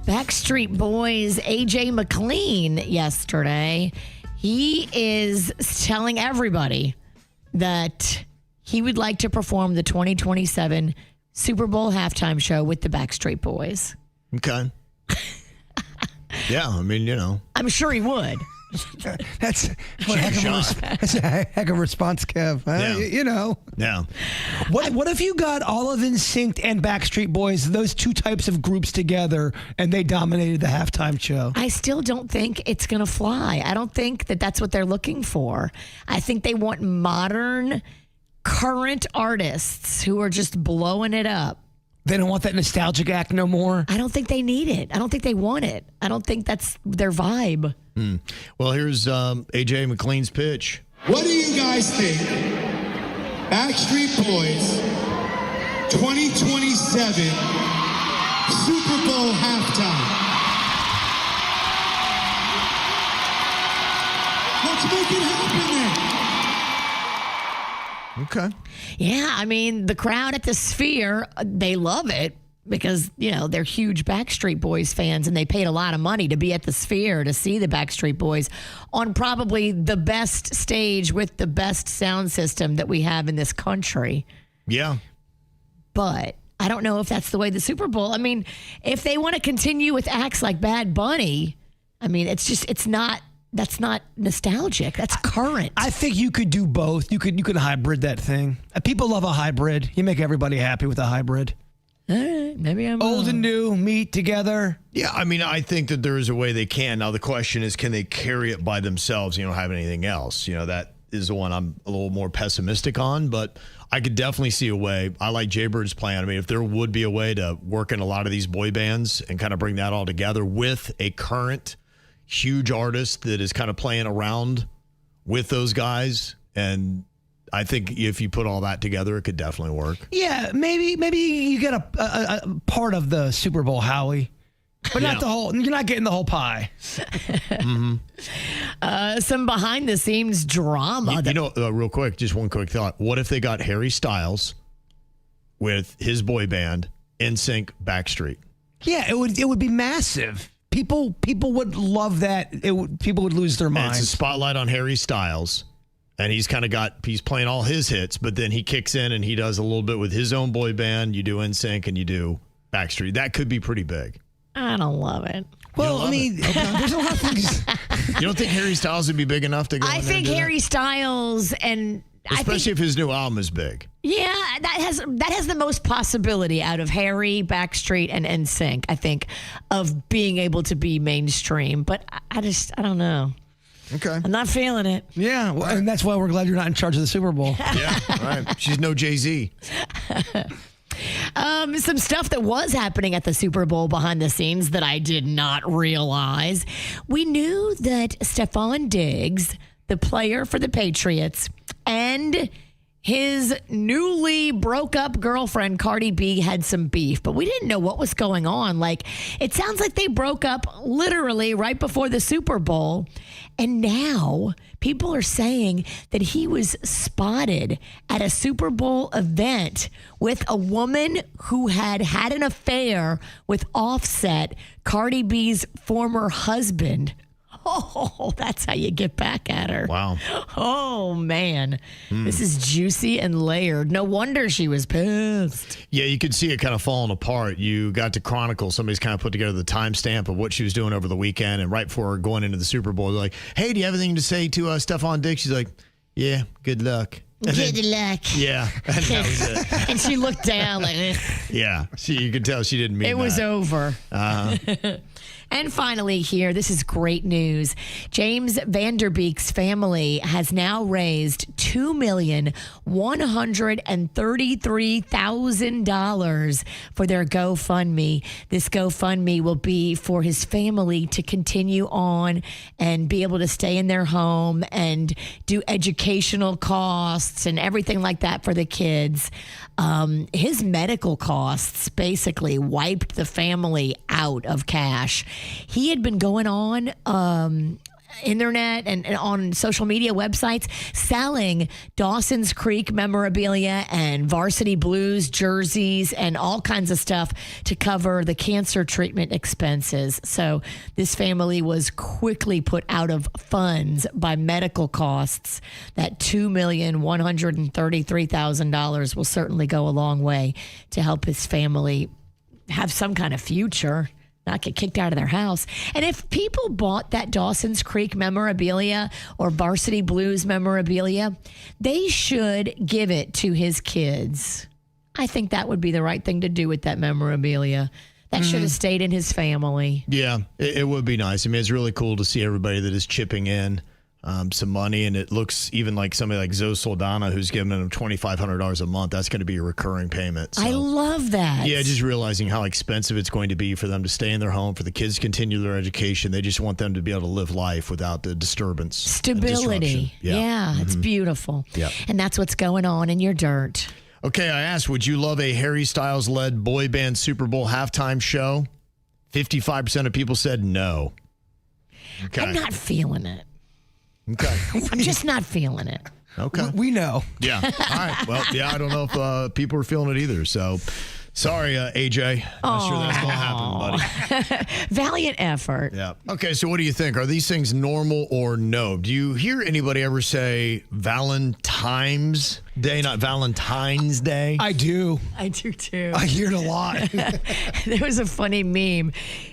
Backstreet Boys' AJ McLean yesterday. He is telling everybody that he would like to perform the 2027 Super Bowl halftime show with the Backstreet Boys. Okay. Yeah, I mean, you know. I'm sure he would. That's a heck of a response, Kev. Yeah. You know. Yeah. What if you got all of NSYNC and Backstreet Boys, those two types of groups together, and they dominated the halftime show? I still don't think it's going to fly. I don't think that that's what they're looking for. I think they want modern, current artists who are just blowing it up. They don't want that nostalgic act no more? I don't think they need it. I don't think they want it. I don't think that's their vibe. Well, here's AJ McLean's pitch. What do you guys think? Backstreet Boys 2027 Super Bowl halftime. Let's make it happen then. Okay. Yeah, I mean, the crowd at the Sphere, they love it because, you know, they're huge Backstreet Boys fans and they paid a lot of money to be at the Sphere to see the Backstreet Boys on probably the best stage with the best sound system that we have in this country. Yeah. But I don't know if that's the way the Super Bowl, I mean, if they want to continue with acts like Bad Bunny, I mean, that's not nostalgic. That's current. I think you could do both. You could hybrid that thing. People love a hybrid. You make everybody happy with a hybrid. All right, maybe I'm old and new meet together. Yeah, I mean, I think that there is a way they can. Now the question is, can they carry it by themselves? You don't have anything else. You know, that is the one I'm a little more pessimistic on, but I could definitely see a way. I like Jay Bird's plan. I mean, if there would be a way to work in a lot of these boy bands and kind of bring that all together with a current huge artist that is kind of playing around with those guys, and I think if you put all that together, it could definitely work. Yeah, maybe you get a part of the Super Bowl, Howie, but not the whole. You're not getting the whole pie. Some behind the scenes drama. You know, real quick, just one quick thought. What if they got Harry Styles with his boy band, NSYNC, Backstreet? Yeah, it would be massive. People would love that. People would lose their minds. And it's a spotlight on Harry Styles, and he's playing all his hits, but then he kicks in and he does a little bit with his own boy band. You do NSYNC and you do Backstreet. That could be pretty big. I don't love it. Well, I mean, there's a lot of things. You don't think Harry Styles would be big enough to go? I think Harry Styles and especially if his new album is big. Yeah, that has the most possibility out of Harry, Backstreet, and NSYNC, I think, of being able to be mainstream. But I don't know. Okay. I'm not feeling it. Yeah, well, and that's why we're glad you're not in charge of the Super Bowl. Yeah, right. She's no Jay-Z. Some stuff that was happening at the Super Bowl behind the scenes that I did not realize. We knew that Stephon Diggs, the player for the Patriots, and His newly broke up girlfriend, Cardi B, had some beef, but we didn't know what was going on. Like, it sounds like they broke up literally right before the Super Bowl. And now people are saying that he was spotted at a Super Bowl event with a woman who had an affair with Offset, Cardi B's former husband. Oh, that's how you get back at her. Wow. Oh, man. This is juicy and layered. No wonder she was pissed. Yeah, you could see it kind of falling apart. You got to Chronicle. Somebody's kind of put together the timestamp of what she was doing over the weekend. And right before going into the Super Bowl, they're like, hey, do you have anything to say to Stephon Diggs? She's like, yeah, good luck. And good luck. Yeah, and that was it. And she looked down like, yeah, you could tell she didn't mean it was over. And finally here, this is great news. James Vanderbeek's family has now raised $2,133,000 for their GoFundMe. This GoFundMe will be for his family to continue on and be able to stay in their home and do educational costs and everything like that for the kids. His medical costs basically wiped the family out of cash. He had been going on internet and on social media websites selling Dawson's Creek memorabilia and Varsity Blues jerseys and all kinds of stuff to cover the cancer treatment expenses. So this family was quickly put out of funds by medical costs. That $2,133,000 will certainly go a long way to help his family have some kind of future, not get kicked out of their house. And if people bought that Dawson's Creek memorabilia or Varsity Blues memorabilia, they should give it to his kids. I think that would be the right thing to do with that memorabilia. That should have stayed in his family. Yeah, it would be nice. I mean, it's really cool to see everybody that is chipping in some money, and it looks even like somebody like Zoe Saldana, who's giving them $2,500 a month. That's going to be a recurring payment. So. I love that. Yeah, just realizing how expensive it's going to be for them to stay in their home, for the kids to continue their education. They just want them to be able to live life without the disturbance. Stability. Yeah, it's beautiful. Yep. And that's what's going on in your dirt. Okay, I asked, would you love a Harry Styles-led boy band Super Bowl halftime show? 55% of people said no. Okay. I'm not feeling it. Okay. I'm just not feeling it. Okay. We know. Yeah. All right. Well, yeah, I don't know if people are feeling it either. So, sorry, AJ. Not sure that's going to happen, buddy. Valiant effort. Yeah. Okay, so what do you think? Are these things normal or no? Do you hear anybody ever say Valentine's Day, not Valentine's Day? I do. I do too. I hear it a lot. There was a funny meme.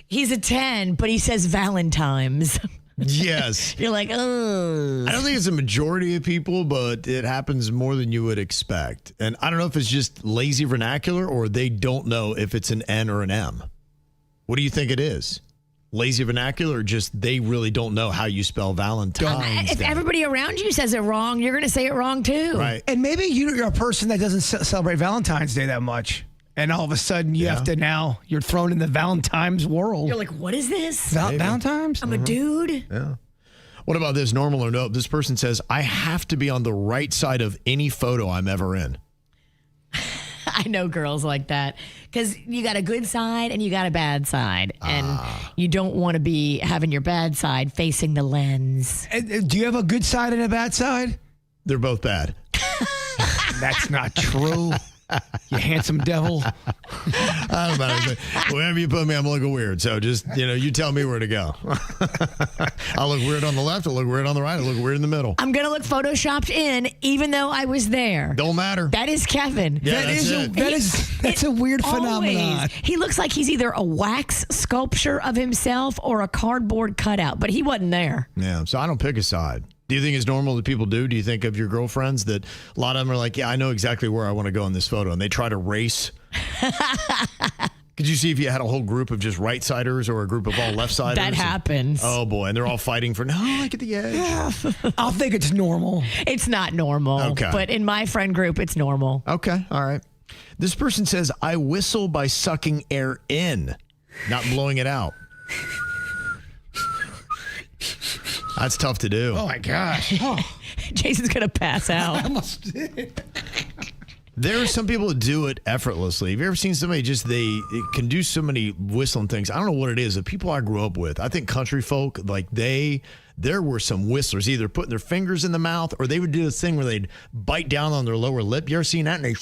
He's a 10, but he says Valentine's. Yes. You're like, oh. I don't think it's a majority of people, but it happens more than you would expect. And I don't know if it's just lazy vernacular or they don't know if it's an N or an M. What do you think it is? Lazy vernacular or just they really don't know how you spell Valentine's If Day? everybody around you says it wrong, you're going to say it wrong too. Right. And maybe you're a person that doesn't celebrate Valentine's Day that much. And all of a sudden, you have to now, you're thrown in the Valentine's world. You're like, what is this? Valentine's? I'm a dude. Yeah. What about this, normal or no? This person says, I have to be on the right side of any photo I'm ever in. I know girls like that because you got a good side and you got a bad side. And you don't want to be having your bad side facing the lens. Do you have a good side and a bad side? They're both bad. That's not true. You handsome devil. I don't know. Wherever you put me, I'm looking weird. So just, you tell me where to go. I'll look weird on the left. I'll look weird on the right. I'll look weird in the middle. I'm going to look photoshopped in even though I was there. Don't matter. That is Kevin. Yeah, that's a weird phenomenon. Always. He looks like he's either a wax sculpture of himself or a cardboard cutout, but he wasn't there. Yeah, so I don't pick a side. Do you think it's normal that people do? Do you think of your girlfriends that a lot of them are like, yeah, I know exactly where I want to go in this photo, and they try to race? Could you see if you had a whole group of just right-siders or a group of all left-siders? That happens. Oh, boy, and they're all fighting for, no, I get the edge. I'll think it's normal. It's not normal. Okay. But in my friend group, it's normal. Okay, all right. This person says, I whistle by sucking air in, not blowing it out. That's tough to do. Oh, my gosh. Oh. Jason's going to pass out. I almost did. There are some people that do it effortlessly. Have you ever seen somebody they can do so many whistling things? I don't know what it is. The people I grew up with, I think country folk, like there were some whistlers, either putting their fingers in the mouth or they would do this thing where they'd bite down on their lower lip. You ever seen that? And they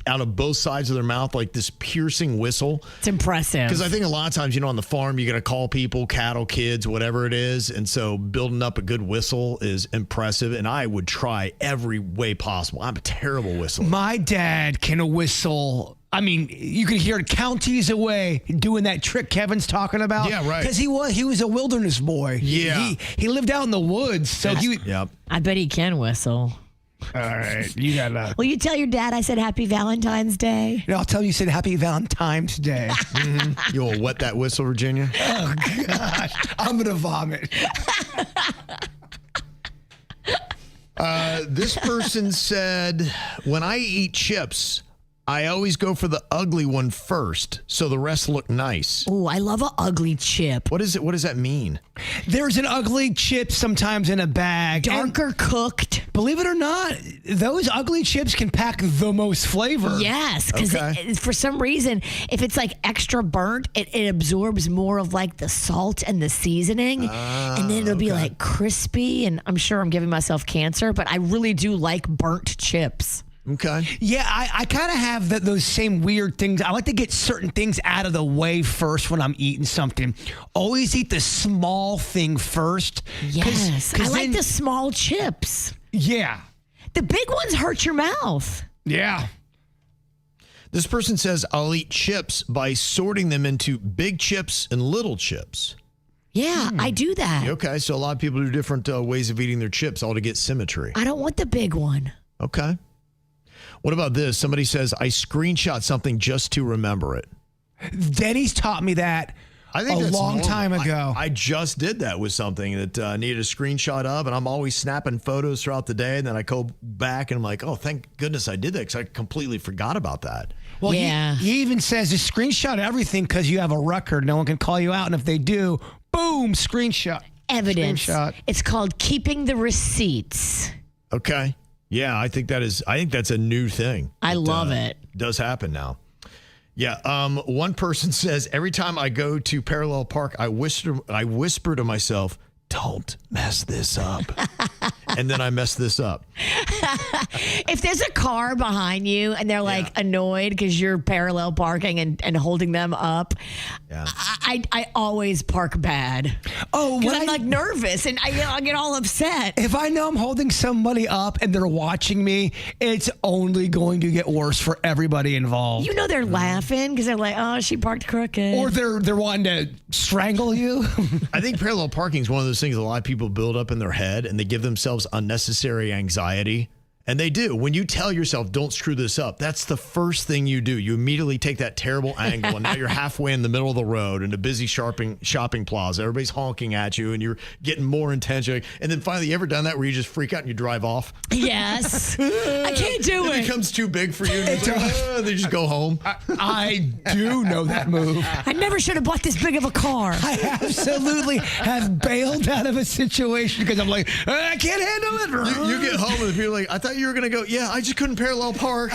out of both sides of their mouth, like this piercing whistle. It's impressive. Because I think a lot of times, on the farm, you got to call people, cattle, kids, whatever it is. And so building up a good whistle is impressive. And I would try every way possible. I'm a terrible whistler. My dad can whistle. I mean, you can hear it counties away doing that trick Kevin's talking about. Yeah, right. Because he was a wilderness boy. Yeah. He lived out in the woods. So Yep. I bet he can whistle. All right. You got to. Will you tell your dad I said Happy Valentine's Day? I'll tell you said Happy Valentine's Day. Mm-hmm. You will wet that whistle, Virginia? Oh, gosh. I'm going to vomit. This person said, when I eat chips, I always go for the ugly one first, so the rest look nice. Oh, I love an ugly chip. What is it? What does that mean? There's an ugly chip sometimes in a bag. Darker cooked. Believe it or not, those ugly chips can pack the most flavor. Yes, because for some reason, if it's like extra burnt, it absorbs more of like the salt and the seasoning, and then it'll be like crispy. And I'm sure I'm giving myself cancer, but I really do like burnt chips. Okay. Yeah, I kind of have those same weird things. I like to get certain things out of the way first when I'm eating something. Always eat the small thing first. Yes, I like the small chips. Yeah. The big ones hurt your mouth. Yeah. This person says, I'll eat chips by sorting them into big chips and little chips. Yeah, I do that. Okay, so a lot of people do different ways of eating their chips, all to get symmetry. I don't want the big one. Okay. What about this? Somebody says, I screenshot something just to remember it. Denny's taught me that I think a that's long normal. time ago. I just did that with something that I needed a screenshot of, and I'm always snapping photos throughout the day, and then I go back and I'm like, oh, thank goodness I did that because I completely forgot about that. Well, yeah. he even says to screenshot everything because you have a record. No one can call you out, and if they do, boom, screenshot. Evidence. Screenshot. It's called keeping the receipts. Okay. Yeah, I think that's a new thing. I love it. Does happen now. Yeah. One person says, every time I go to Parallel Park, I whisper to myself, don't mess this up. And then I mess this up. If there's a car behind you and they're like annoyed because you're parallel parking and holding them up, I always park bad. Oh, because I'm like nervous and I get all upset. If I know I'm holding somebody up and they're watching me, it's only going to get worse for everybody involved. You know they're laughing because they're like, oh, she parked crooked. Or they're wanting to strangle you. I think parallel parking is one of those things a lot of people build up in their head and they give themselves unnecessary anxiety. And they do. When you tell yourself, don't screw this up, that's the first thing you do. You immediately take that terrible angle, and now you're halfway in the middle of the road in a busy shopping plaza. Everybody's honking at you, and you're getting more intense. And then finally, you ever done that where you just freak out and you drive off? Yes. I can't do it. It becomes too big for you. And they just go home. I do know that move. I never should have bought this big of a car. I absolutely have bailed out of a situation because I'm like, I can't handle it. You get home and people are like, I thought you were going to go, yeah, I just couldn't parallel park.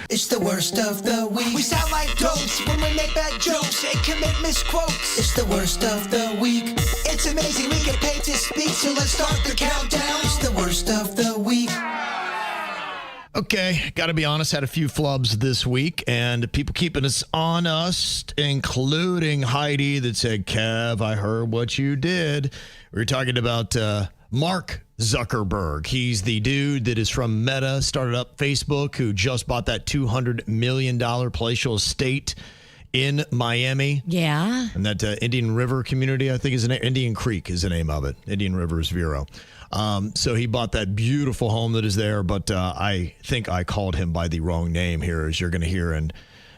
It's the worst of the week. We sound like dopes when we make bad jokes and commit misquotes. It's the worst of the week. It's amazing we get paid to speak, so let's start the countdown. It's the worst of the week. Okay, got to be honest, had a few flubs this week, and people keeping us honest, including Heidi that said, Kev, I heard what you did. We were talking about Mark Zuckerberg. He's the dude that is from Meta, started up Facebook, who just bought that $200 million palatial estate in Miami. Yeah. And that Indian River community, I think is Indian Creek is the name of it. Indian River is Vero. So he bought that beautiful home that is there, but I think I called him by the wrong name here, as you're going to hear in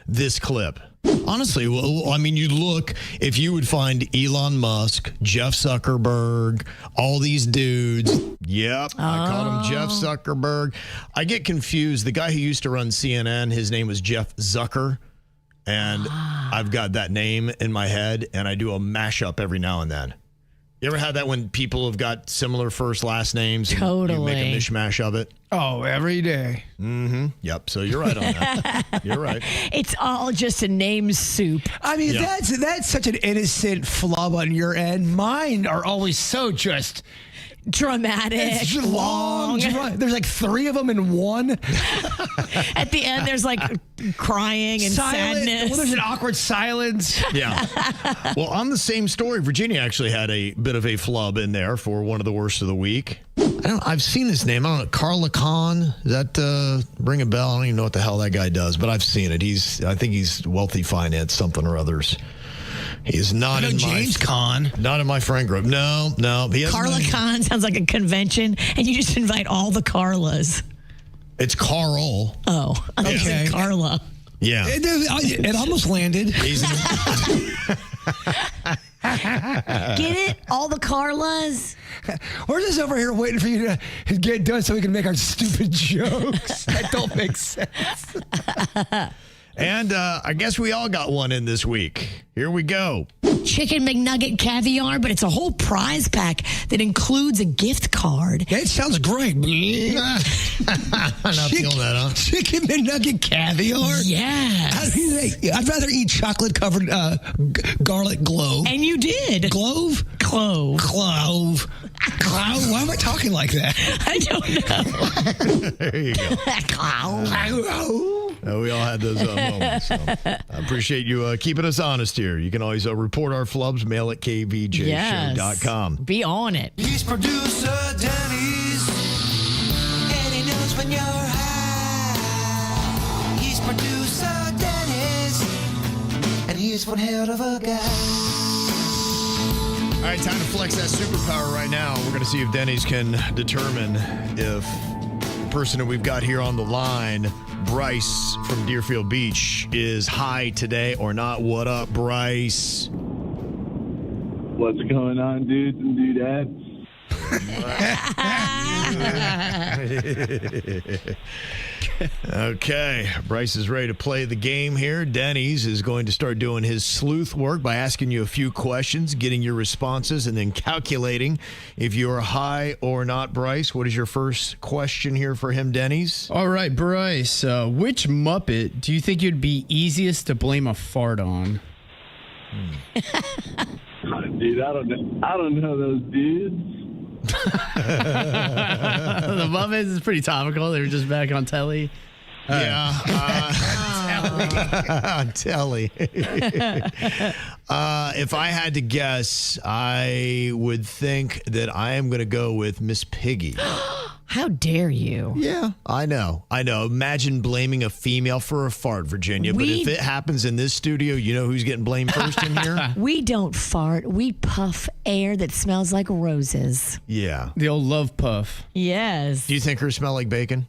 this clip. Honestly, well, I mean, you look, if you would find Elon Musk, Jeff Zuckerberg, all these dudes. Yep, I called him Jeff Zuckerberg. I get confused. The guy who used to run CNN, his name was Jeff Zucker. And I've got that name in my head, and I do a mashup every now and then. You ever had that when people have got similar first, last names? And Totally. you make a mishmash of it? Oh, every day. Mm-hmm. Yep. So you're right on that. You're right. It's all just a name soup. I mean, that's such an innocent flub on your end. Mine are always so just dramatic, it's long. There's like 3 of them in one. At the end, there's like crying and sadness. Well, there's an awkward silence. Yeah. Well, on the same story, Virginia actually had a bit of a flub in there for one of the worst of the week. I've seen his name. I don't know. Carla Khan. Does that ring a bell? I don't even know what the hell that guy does, but I've seen it. I think he's wealthy finance, something or others. He is not in James Caan. Not in my friend group. No. Carla Khan sounds like a convention, and you just invite all the Carlas. It's Carl. Oh, okay. Carla. Yeah. It almost landed. Get it? All the Carlas? We're just over here waiting for you to get done so we can make our stupid jokes. That don't make sense. And I guess we all got one in this week. Here we go. Chicken McNugget caviar, but it's a whole prize pack that includes a gift card. That sounds great. I'm not feeling that, huh? Chicken McNugget caviar? Yeah. I'd rather eat chocolate-covered garlic clove. And you did. Clove? Clove. Clove. Clove? Why am I talking like that? I don't know. There you go. Clove. We all had those moments. So I appreciate you keeping us honest here. You can always report our flubs, mail at KVJShow.com. Be on it. He's Producer Denny's, and he knows when you're high. He's Producer Denny's, and he's one hell of a guy. All right, time to flex that superpower right now. We're going to see if Denny's can determine if the person that we've got here on the line, Bryce from Deerfield Beach, is high today or not. What up, Bryce? What's going on, dudes and dudettes? Okay, Bryce is ready to play the game here. Denny's is going to start doing his sleuth work by asking you a few questions, getting your responses, and then calculating if you're high or not. Bryce, what is your first question here for him, Denny's? All right, Bryce, which Muppet do you think you'd be easiest to blame a fart on? Dude, I don't know those dudes. The Muppets is pretty topical. They were just back on telly. Yeah. On telly. If I had to guess, I would think that I am going to go with Miss Piggy. How dare you? Yeah, I know. Imagine blaming a female for a fart, Virginia. But if it happens in this studio, you know who's getting blamed first in here? We don't fart. We puff air that smells like roses. Yeah. The old love puff. Yes. Do you think hers smell like bacon?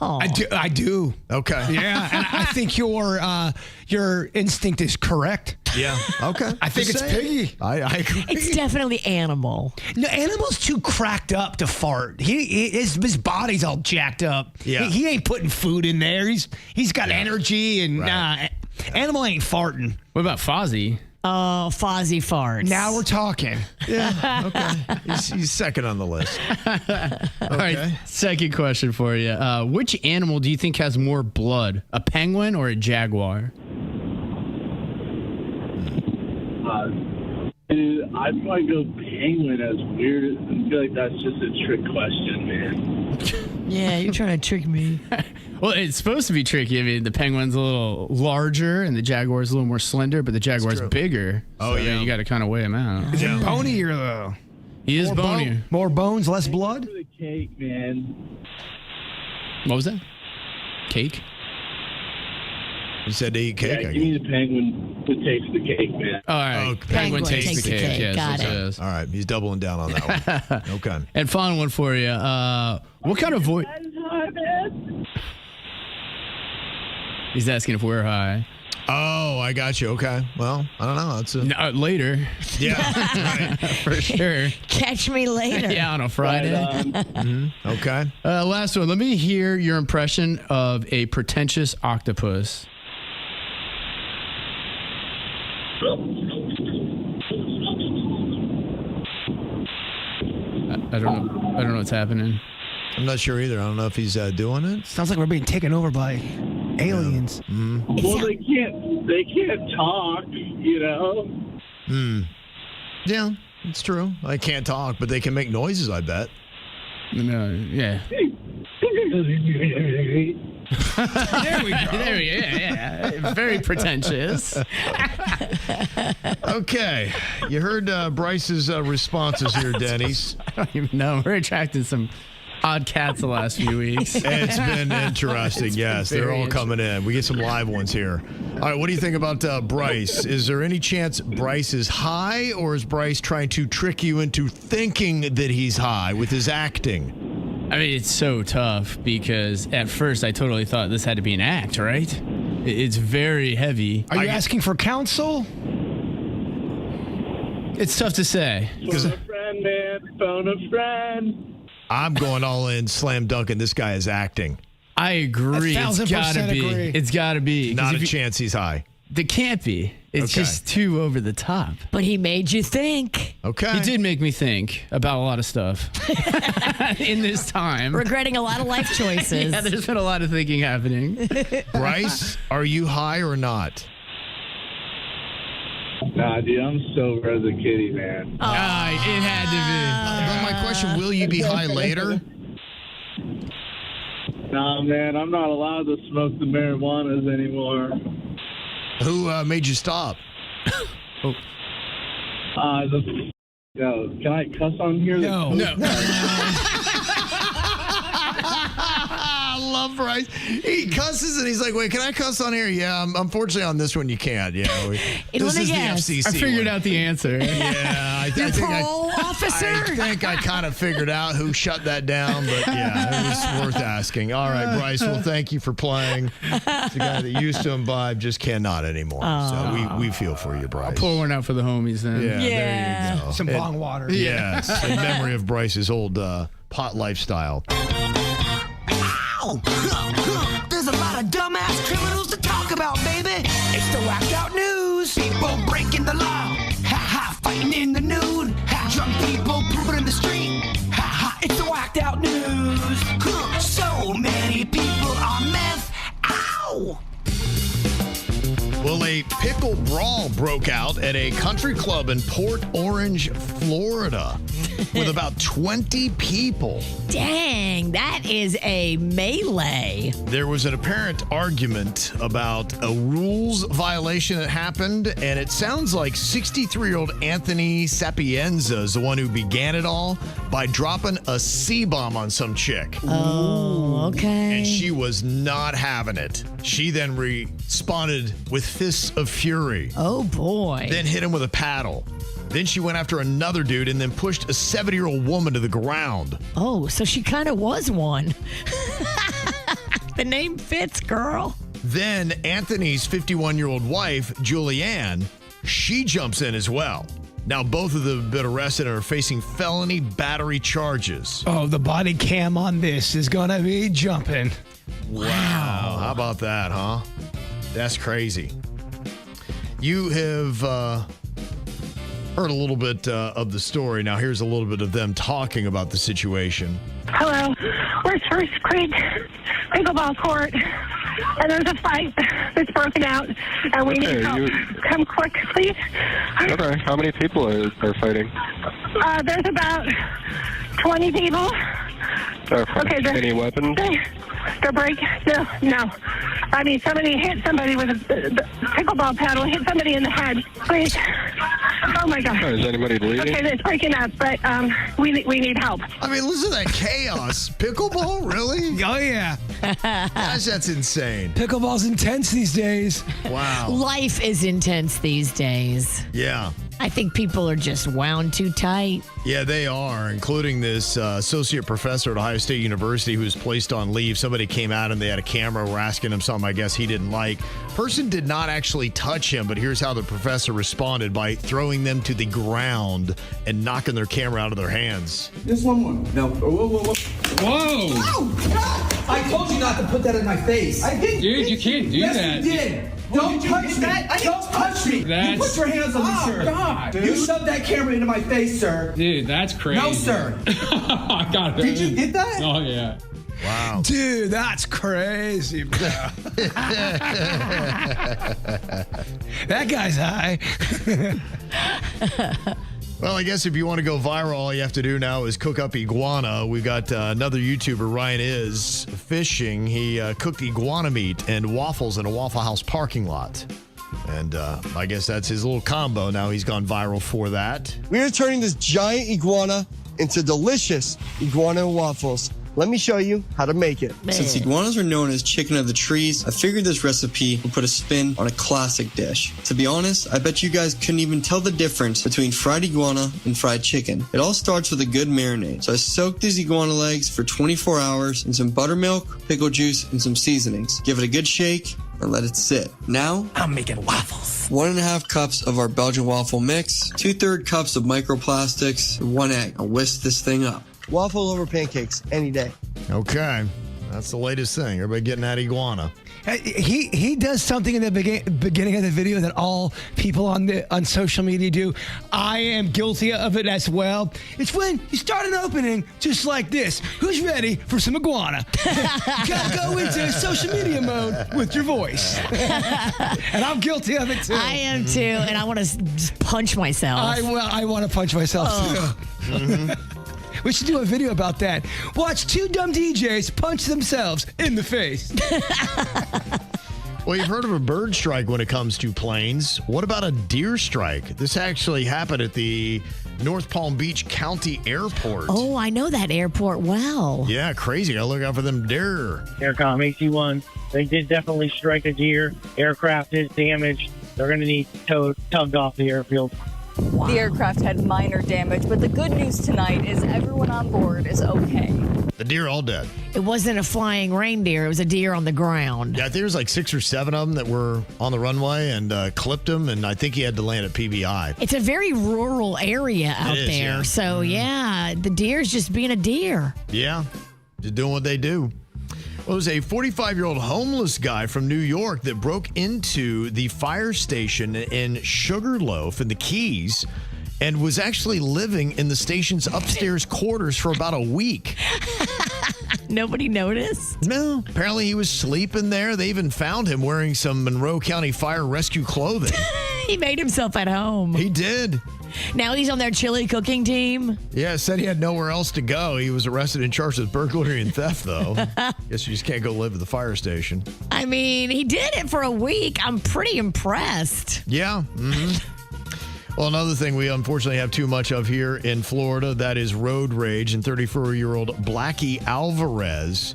Oh. I do. Okay. Yeah, and I think your instinct is correct. Yeah. Okay. I think it's Piggy. I agree. It's definitely animal. No, animal's too cracked up to fart. His body's all jacked up. Yeah. He ain't putting food in there. He's got energy and animal ain't farting. What about Fozzie? Oh, Fozzie farts. Now we're talking. Yeah. Okay. He's second on the list. All right. Second question for you. Which animal do you think has more blood, a penguin or a jaguar? Dude, I'd probably go penguin. As weird. I feel like that's just a trick question, man. Yeah, you're trying to trick me. Well, it's supposed to be tricky. I mean, the penguin's a little larger and the jaguar's a little more slender, but the jaguar's bigger. Oh, so yeah. You got to kind of weigh him out. Is it bonier, though? He is bonier. More bones, less blood? The cake, man. What was that? Cake? You said to eat cake. Yeah, give me the penguin to taste the cake, man. All right. Penguin takes the cake. Yes, Got that's it. what it is. All right. He's doubling down on that one. Okay. And final one for you. What kind of voice? He's asking if we're high. Oh, I got you. Okay. Well, I don't know. That's later. Yeah. Right. For sure. Catch me later. Yeah, on a Friday. Okay. Last one. Let me hear your impression of a pretentious octopus. I don't know what's happening. I'm not sure either. I don't know if he's doing it. Sounds like we're being taken over by aliens. Yeah. Mm. Well, they can't talk, you know? Yeah, it's true. I can't talk, but they can make noises, I bet. No, yeah. There we go. Yeah. Very pretentious. Okay. You heard Bryce's responses here, Denny's. I don't even know. We're attracting some odd cats the last few weeks. It's been interesting. Yes, they're all coming in. We get some live ones here. All right, what do you think about Bryce? Is there any chance Bryce is high, or is Bryce trying to trick you into thinking that he's high with his acting? I mean, it's so tough because at first I totally thought this had to be an act, right? It's very heavy. Are you asking for counsel? It's tough to say. Phone a friend, man. Phone a friend. I'm going all in, slam dunking. This guy is acting. I agree. It's gotta be. agree. It's gotta be. Not a chance he's high. It can't be. It's just too over the top. But he made you think. Okay. He did make me think about a lot of stuff in this time. Regretting a lot of life choices. Yeah, there's been a lot of thinking happening. Bryce, are you high or not? Nah, dude, I'm sober as a kitty, man. It had to But my question, will you be high later? Nah, man, I'm not allowed to smoke the marijuanas anymore. Who made you stop? Yo, can I cuss on here? No. I love Bryce. He cusses and he's like, wait, can I cuss on here? Yeah, unfortunately on this one you can't. Yeah, this is the FCC. I figured one. out the answer. Yeah, I think officer? I think I kind of figured out who shut that down, but yeah, it was worth asking. All right, Bryce, well, thank you for playing. It's a guy that used to imbibe, just cannot anymore. So we feel for you, Bryce. I'll pour one out for the homies then. Yeah, there you go. Some bong water. Yes, in memory of Bryce's old pot lifestyle. There's a lot of dumbass criminals to talk about, baby. It's the whacked out news. People breaking the law. Ha ha, fighting in the nude. Ha, drunk people pooping in the street. Ha ha, it's the whacked out news. So many people on meth. Ow! Well, a PickleBrawl broke out at a country club in Port Orange, Florida, with about 20 people. Dang, that is a melee. There was an apparent argument about a rules violation that happened, and it sounds like 63-year-old Anthony Sapienza is the one who began it all by dropping a C-bomb on some chick. Oh, okay. And she was not having it. She then responded with fists of fury. Oh, boy. Then hit him with a paddle. Then she went after another dude and then pushed a 70-year-old woman to the ground. Oh, so she kind of was one. The name fits, girl. Then Anthony's 51-year-old wife, Julianne, she jumps in as well. Now, both of them have been arrested and are facing felony battery charges. Oh, the body cam on this is going to be jumping. Wow. How about that, huh? That's crazy. You have heard a little bit of the story. Now, here's a little bit of them talking about the situation. Hello. We're at First Creek Pickleball Court, and there's a fight that's broken out, and we need help. Come quick, please. Okay. How many people are fighting? There's about 20 people. Okay. Any weapons? The break? No. I mean, somebody hit somebody with a pickleball paddle, hit somebody in the head. Please. Oh, my God. Is anybody bleeding? Okay, it's breaking up, but we need help. I mean, listen to that chaos. Pickleball? Really? Oh, yeah. Gosh, that's insane. Pickleball's intense these days. Wow. Life is intense these days. Yeah. I think people are just wound too tight. Yeah, they are, including this associate professor at Ohio State University who was placed on leave. Somebody came out and they had a camera, were asking him something I guess he didn't like. Person did not actually touch him, but here's how the professor responded: by throwing them to the ground and knocking their camera out of their hands. Just one more. No. Whoa. Whoa! I told you not to put that in my face. I didn't. Dude, you can't do yes, that. You did. Don't touch me. Don't touch me. You put your hands on me, sir. God, dude. You shoved that camera into my face, sir. Dude, that's crazy. No, sir. I got it. Did you get that? Oh, yeah. Wow. Dude, that's crazy, bro. That guy's high. Well, I guess if you want to go viral, all you have to do now is cook up iguana. We've got another YouTuber, Ryan Is, fishing. He cooked iguana meat and waffles in a Waffle House parking lot. And I guess that's his little combo. Now he's gone viral for that. We are turning this giant iguana into delicious iguana waffles. Let me show you how to make it. Since iguanas are known as chicken of the trees, I figured this recipe would put a spin on a classic dish. To be honest, I bet you guys couldn't even tell the difference between fried iguana and fried chicken. It all starts with a good marinade. So I soaked these iguana legs for 24 hours in some buttermilk, pickle juice, and some seasonings. Give it a good shake and let it sit. Now, I'm making waffles. 1.5 cups of our Belgian waffle mix, 2/3 cups of microplastics, and 1 egg. I'll whisk this thing up. Waffle over pancakes any day. Okay. That's the latest thing. Everybody getting that iguana. He does something in the beginning of the video that all people on social media do. I am guilty of it as well. It's when you start an opening just like this. Who's ready for some iguana? You gotta go into social media mode with your voice. And I'm guilty of it too. I am too, and I want to just punch myself. I want to punch myself too. Mm-hmm. We should do a video about that. Watch two dumb DJs punch themselves in the face. Well, you've heard of a bird strike when it comes to planes. What about a deer strike? This actually happened at the North Palm Beach County Airport. Oh, I know that airport well. Yeah, crazy. Gotta look out for them deer. Aircom AC-1. They did definitely strike a deer. Aircraft is damaged. They're going to need tugged off the airfield. Wow. The aircraft had minor damage, but the good news tonight is everyone on board is okay. The deer all dead. It wasn't a flying reindeer. It was a deer on the ground. Yeah, I think there was like 6 or 7 of them that were on the runway and clipped them, and I think he had to land at PBI. It's a very rural area out there. Yeah. So, yeah, the deer's just being a deer. Yeah, just doing what they do. Well, it was a 45-year-old homeless guy from New York that broke into the fire station in Sugarloaf in the Keys and was actually living in the station's upstairs quarters for about a week. Nobody noticed? No. Apparently he was sleeping there. They even found him wearing some Monroe County Fire Rescue clothing. He made himself at home. He did. Now he's on their chili cooking team. Yeah, said he had nowhere else to go. He was arrested and charged with burglary and theft, though. Guess you just can't go live at the fire station. I mean, he did it for a week. I'm pretty impressed. Yeah. Mm-hmm. Well, another thing we unfortunately have too much of here in Florida, that is road rage. And 34-year-old Blackie Alvarez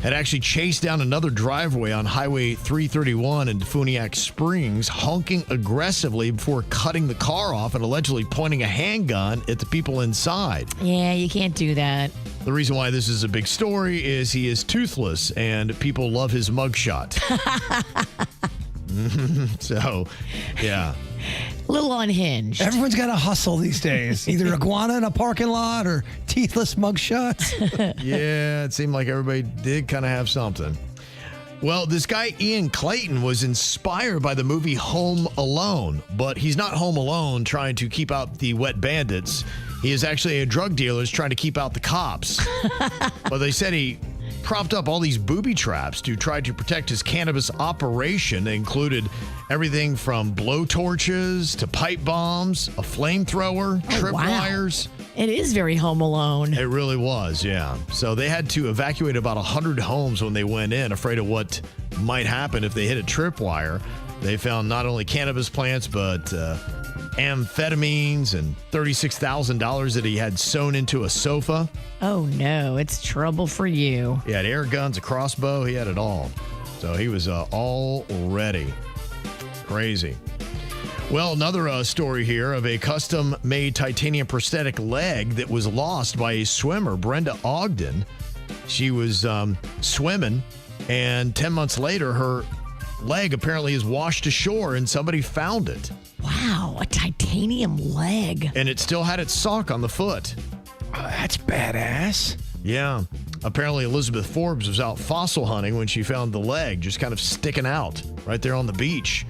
had actually chased down another driveway on Highway 331 in Funiac Springs, honking aggressively before cutting the car off and allegedly pointing a handgun at the people inside. Yeah, you can't do that. The reason why this is a big story is he is toothless and people love his mugshot. So, yeah. A little unhinged. Everyone's got to hustle these days. Either iguana in a parking lot or teethless mugshots. Yeah, it seemed like everybody did kind of have something. Well, this guy, Ian Clayton, was inspired by the movie Home Alone, but he's not home alone trying to keep out the wet bandits. He is actually a drug dealer trying to keep out the cops. But they said he propped up all these booby traps to try to protect his cannabis operation. They included everything from blowtorches to pipe bombs, a flamethrower, tripwires. It is very Home Alone. It really was, yeah. So they had to evacuate about 100 homes when they went in, afraid of what might happen if they hit a tripwire. They found not only cannabis plants, but amphetamines and $36,000 that he had sewn into a sofa. Oh, no. It's trouble for you. He had air guns, a crossbow. He had it all. So he was all ready. Crazy. Well, another story here of a custom-made titanium prosthetic leg that was lost by a swimmer, Brenda Ogden. She was swimming, and 10 months later, her leg apparently is washed ashore, and somebody found it. Wow, a titanium leg. And it still had its sock on the foot. Oh, that's badass. Yeah. Apparently, Elizabeth Forbes was out fossil hunting when she found the leg just kind of sticking out right there on the beach.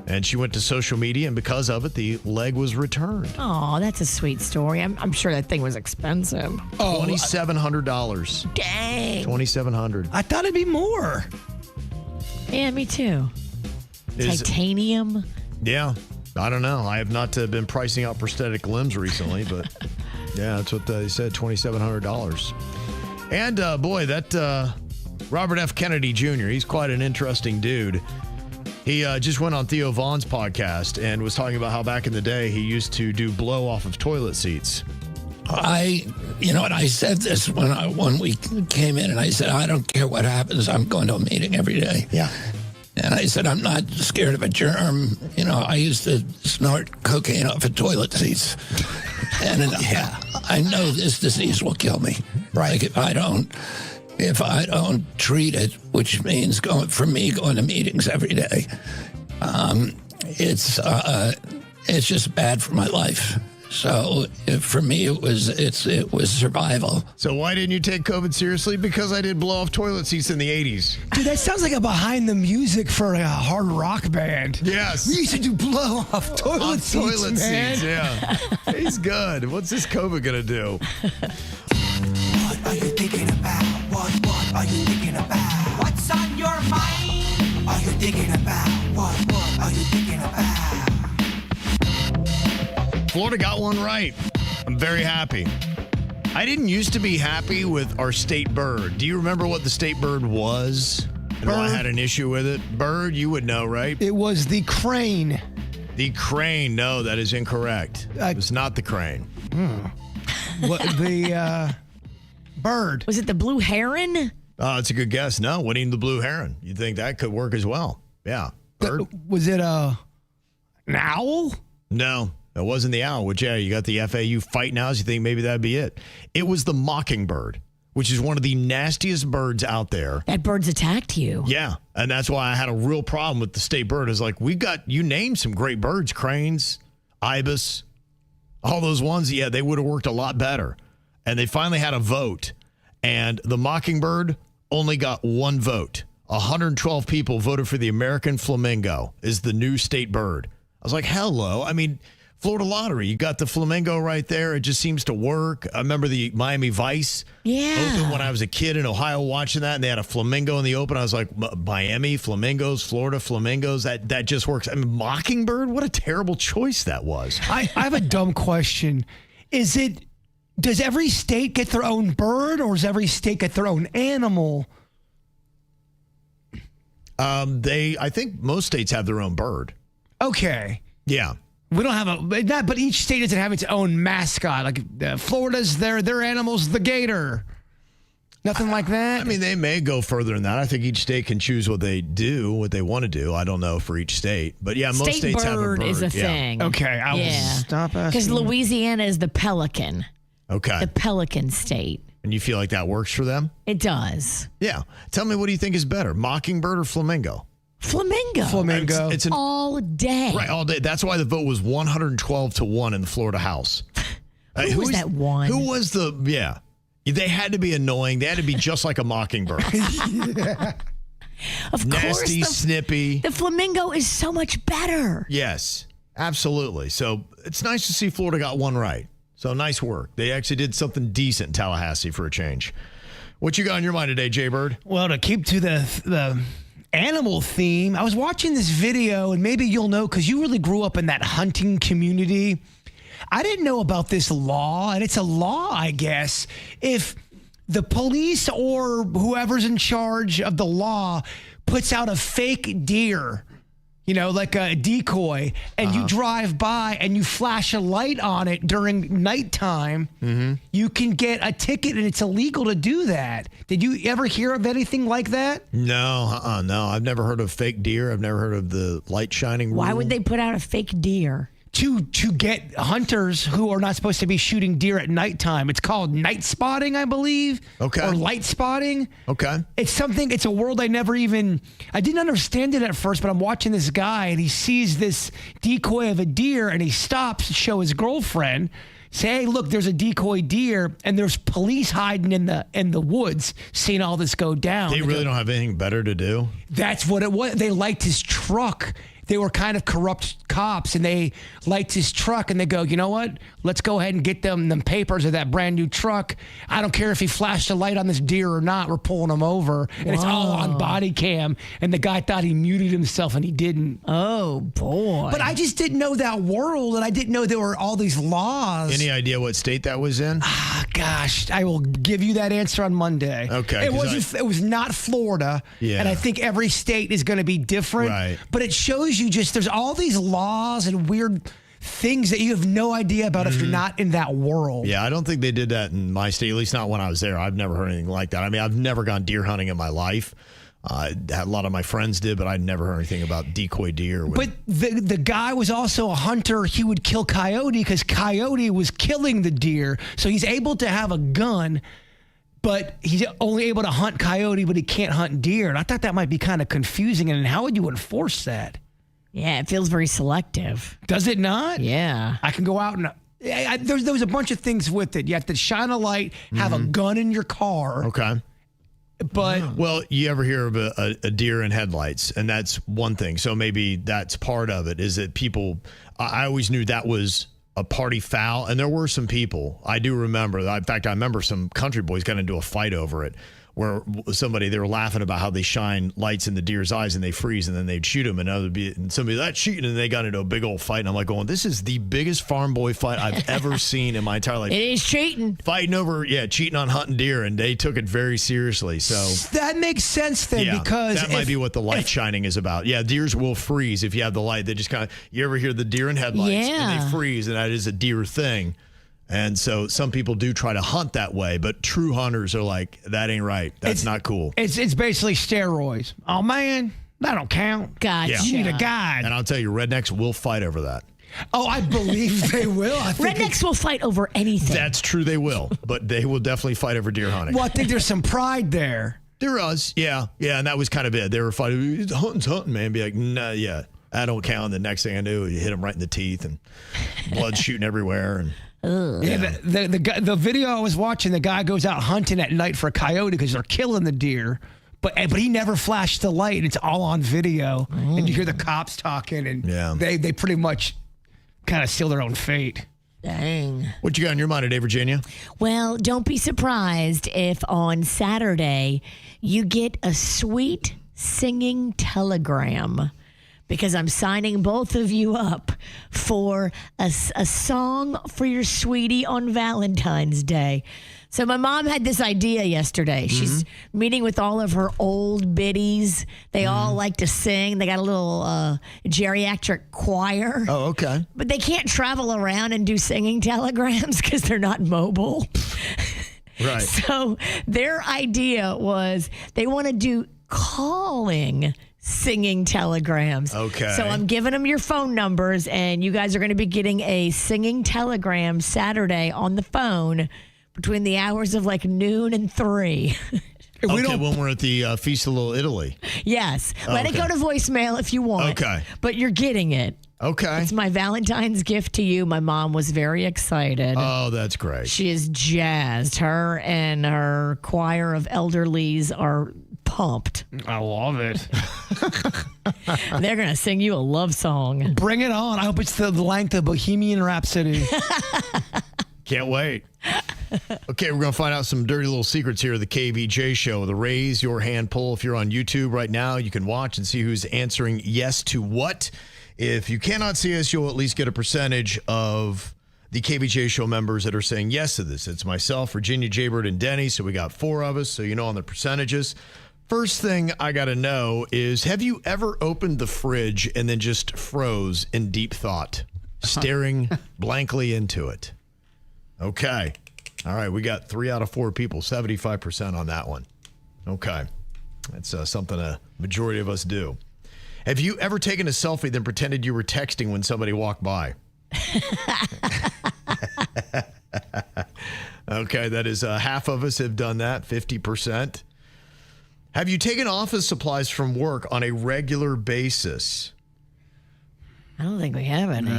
And she went to social media, and because of it, the leg was returned. Oh, that's a sweet story. I'm sure that thing was expensive. $2,700. Dang. $2,700. I thought it'd be more. Yeah, me too. Titanium. Yeah. I don't know. I have not been pricing out prosthetic limbs recently, but yeah, that's what they said, $2,700. And boy, that Robert F. Kennedy Jr., he's quite an interesting dude. He just went on Theo Vaughn's podcast and was talking about how back in the day he used to do blow off of toilet seats. I said this when we came in, and I said, I don't care what happens. I'm going to a meeting every day. Yeah. And I said, I'm not scared of a germ. I used to snort cocaine off of toilet seats. And I know this disease will kill me. Right. Like if I don't treat it, which means going to meetings every day, it's just bad for my life. So for me, it was survival. So why didn't you take COVID seriously? Because I did blow off toilet seats in the 80s. Dude, that sounds like a behind the music for a hard rock band. Yes. We used to do blow off toilet seats, man. Yeah. He's good. What's this COVID going to do? What are you thinking about? What are you thinking about? What's on your mind? Are you thinking about? What are you thinking about? Florida got one right. I'm very happy. I didn't used to be happy with our state bird. Do you remember what the state bird was? And why I had an issue with it? Bird, you would know, right? It was the crane. The crane. No, that is incorrect. It was not the crane. The bird. Was it the blue heron? It's a good guess. No, wasn't even the blue heron. You'd think that could work as well. Yeah. Bird. Was it an owl? No. It wasn't the owl, which, yeah, you got the FAU fighting owls. You think maybe that'd be it. It was the mockingbird, which is one of the nastiest birds out there. That bird's attacked you. Yeah, and that's why I had a real problem with the state bird. It's like, you named some great birds, cranes, ibis, all those ones. Yeah, they would have worked a lot better. And they finally had a vote, and the mockingbird only got one vote. 112 people voted for the American flamingo is the new state bird. I was like, hello. I mean, Florida Lottery, you got the flamingo right there. It just seems to work. I remember the Miami Vice open when I was a kid in Ohio watching that, and they had a flamingo in the open. I was like, Miami, flamingos, Florida, flamingos, that just works. I mean, mockingbird, what a terrible choice that was. I have a dumb question. Does every state get their own bird, or does every state get their own animal? I think most states have their own bird. Okay. Yeah. We don't have but each state doesn't have its own mascot. Like Florida's their animal's the gator. Nothing like that. I mean, they may go further than that. I think each state can choose what they want to do. I don't know for each state, but yeah, most states have a bird. Is a thing. Okay, I will stop asking. Because Louisiana is the pelican. Okay. The pelican state. And you feel like that works for them? It does. Yeah. Tell me, what do you think is better, mockingbird or flamingo? Flamingo. It's all day. Right, all day. That's why the vote was 112-1 in the Florida House. Who was that one? Who was they had to be annoying. They had to be just like a mockingbird. Of Nasty, course. snippy. The flamingo is so much better. Yes, absolutely. So it's nice to see Florida got one right. So nice work. They actually did something decent in Tallahassee for a change. What you got on your mind today, Jay Bird? Well, to keep to the animal theme, I was watching this video, and maybe you'll know because you really grew up in that hunting community. I didn't know about this law, and it's a law, I guess. If the police or whoever's in charge of the law puts out a fake deer, like a decoy, and you drive by and you flash a light on it during nighttime, you can get a ticket, and it's illegal to do that. Did you ever hear of anything like that? No, no. I've never heard of fake deer. I've never heard of the light shining rule. Why would they put out a fake deer? to get hunters who are not supposed to be shooting deer at nighttime. It's called night spotting, I believe. Okay. Or light spotting. Okay. It's a world I didn't understand it at first, but I'm watching this guy and he sees this decoy of a deer and he stops to show his girlfriend, say, hey, look, there's a decoy deer and there's police hiding in the woods seeing all this go down. They really don't have anything better to do? That's what it was. They liked his truck. They were kind of corrupt cops, and they liked his truck, and they go, you know what? Let's go ahead and get them papers of that brand new truck. I don't care if he flashed a light on this deer or not. We're pulling him over, and it's all on body cam. And the guy thought he muted himself, and he didn't. Oh, boy. But I just didn't know that world, and I didn't know there were all these laws. Any idea what state that was in? Gosh, I will give you that answer on Monday. Okay. It was not Florida, Yeah. and I think every state is going to be different. Right. But it shows you there's all these laws and weird things that you have no idea about if you're not in that world. Yeah, I don't think they did that in my state, at least not when I was there. I've never heard anything like that. I mean, I've never gone deer hunting in my life. A lot of my friends did, but I'd never heard anything about decoy deer. But the guy was also a hunter. He would kill coyote because coyote was killing the deer. So he's able to have a gun, but he's only able to hunt coyote, but he can't hunt deer. And I thought that might be kind of confusing. And how would you enforce that? Yeah, it feels very selective. Does it not? Yeah. I can go out and there was a bunch of things with it. You have to shine a light, have a gun in your car. Okay. But well, you ever hear of a deer in headlights, and that's one thing. So maybe that's part of it. Is that people? I always knew that was a party foul, and there were some people. I do remember. In fact, I remember some country boys got into a fight over it, where they were laughing about how they shine lights in the deer's eyes and they freeze, and then they'd shoot them, and somebody that's cheating, and they got into a big old fight. And I'm like, going, this is the biggest farm boy fight I've ever seen in my entire life. It is cheating. Fighting over, cheating on hunting deer, and they took it very seriously. So that makes sense then, because that might be what the light shining is about. Yeah, deers will freeze if you have the light. They just kind of, you ever hear the deer in headlights, and they freeze, and that is a deer thing. And so some people do try to hunt that way, but true hunters are like, that ain't right. That's not cool. It's basically steroids. Oh, man, that don't count. Gotcha. You need a guide. And I'll tell you, rednecks will fight over that. Oh, I believe they will. Rednecks will fight over anything. That's true, they will. But they will definitely fight over deer hunting. Well, I think there's some pride there. There was, yeah. Yeah, and that was kind of it. They were fighting, hunting's hunting, man. Be like, nah, yeah, I don't count. The next thing I knew, you hit them right in the teeth and blood shooting everywhere. And yeah, the video I was watching, the guy goes out hunting at night for a coyote because they're killing the deer, but he never flashed the light. It's all on video, and you hear the cops talking, and they pretty much kind of seal their own fate. Dang. What you got in your mind today, Virginia? Well, don't be surprised if on Saturday you get a sweet singing telegram, because I'm signing both of you up for a song for your sweetie on Valentine's Day. So my mom had this idea yesterday. She's meeting with all of her old biddies. They all like to sing. They got a little geriatric choir. Oh, okay. But they can't travel around and do singing telegrams because they're not mobile. Right. So their idea was they want to do calling singing telegrams. Okay. So I'm giving them your phone numbers, and you guys are going to be getting a singing telegram Saturday on the phone between the hours of like noon and 3. When we're at the Feast of Little Italy. Yes. Let it go to voicemail if you want. Okay. But you're getting it. Okay. It's my Valentine's gift to you. My mom was very excited. Oh, that's great. She is jazzed. Her and her choir of elderlies are pumped. I love it. They're going to sing you a love song. Bring it on. I hope it's the length of Bohemian Rhapsody. Can't wait. Okay, we're going to find out some dirty little secrets here of the KVJ show. The raise your hand poll. If you're on YouTube right now, you can watch and see who's answering yes to what. If you cannot see us, you'll at least get a percentage of the KVJ show members that are saying yes to this. It's myself, Virginia, Jaybird, and Denny. So we got 4 of us, so you know on the percentages. First thing I got to know is, have you ever opened the fridge and then just froze in deep thought, staring blankly into it? Okay. All right, we got 3 out of 4 people, 75% on that one. Okay. That's something a majority of us do. Have you ever taken a selfie then pretended you were texting when somebody walked by? Okay, that is half of us have done that, 50%. Have you taken office supplies from work on a regular basis? I don't think we have any.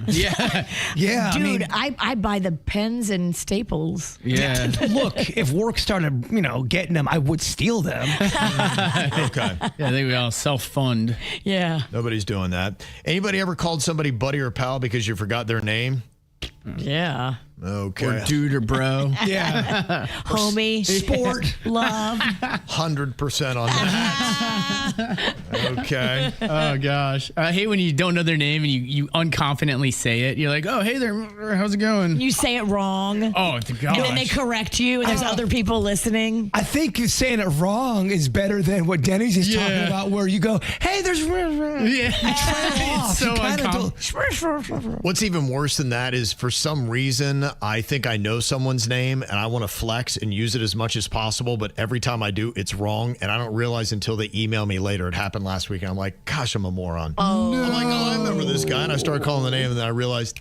Yeah. Dude, I buy the pens and staples. Yeah. Look, if work started, getting them, I would steal them. Okay. Yeah, I think we all self-fund. Yeah. Nobody's doing that. Anybody ever called somebody buddy or pal because you forgot their name? Yeah. Okay. Or dude or bro. Yeah. Homie. Sport. Love. 100% on that. Okay. Oh, gosh. I hate when you don't know their name and you unconfidently say it. You're like, oh, hey there. How's it going? You say it wrong. Oh, gosh. And then they correct you, and there's other people listening. I think saying it wrong is better than what Denny's is talking about, where you go, hey, there's... Yeah. You trail off. So What's even worse than that is, for some reason, I think I know someone's name and I want to flex and use it as much as possible, but every time I do, it's wrong, and I don't realize until they email me later. It happened last week, and I'm like, gosh, I'm a moron. Oh. I'm like, I remember this guy, and I started calling the name, and then I realized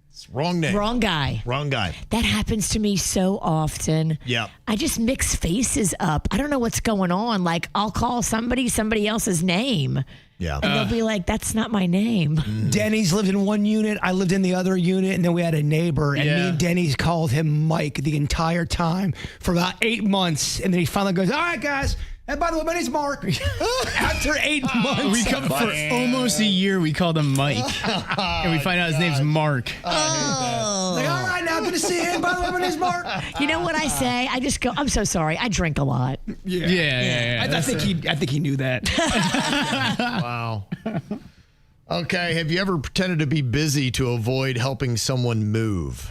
it's wrong name. Wrong guy. Wrong guy. That happens to me so often. Yeah. I just mix faces up. I don't know what's going on. Like, I'll call somebody else's name. Yeah. And they'll be like, that's not my name. Denny's lived in one unit. I lived in the other unit. And then we had a neighbor. And me and Denny's called him Mike the entire time for about 8 months. And then he finally goes, all right, guys. And by the way, my name's Mark. After 8 months. We come for almost a year. We called him Mike. And we find out his name's Mark. Like, all right, now, good to see you. By the way, my name's Mark. You know what I say? I just go, I'm so sorry. I drink a lot. Yeah. I think he knew that. Wow. Okay. Have you ever pretended to be busy to avoid helping someone move?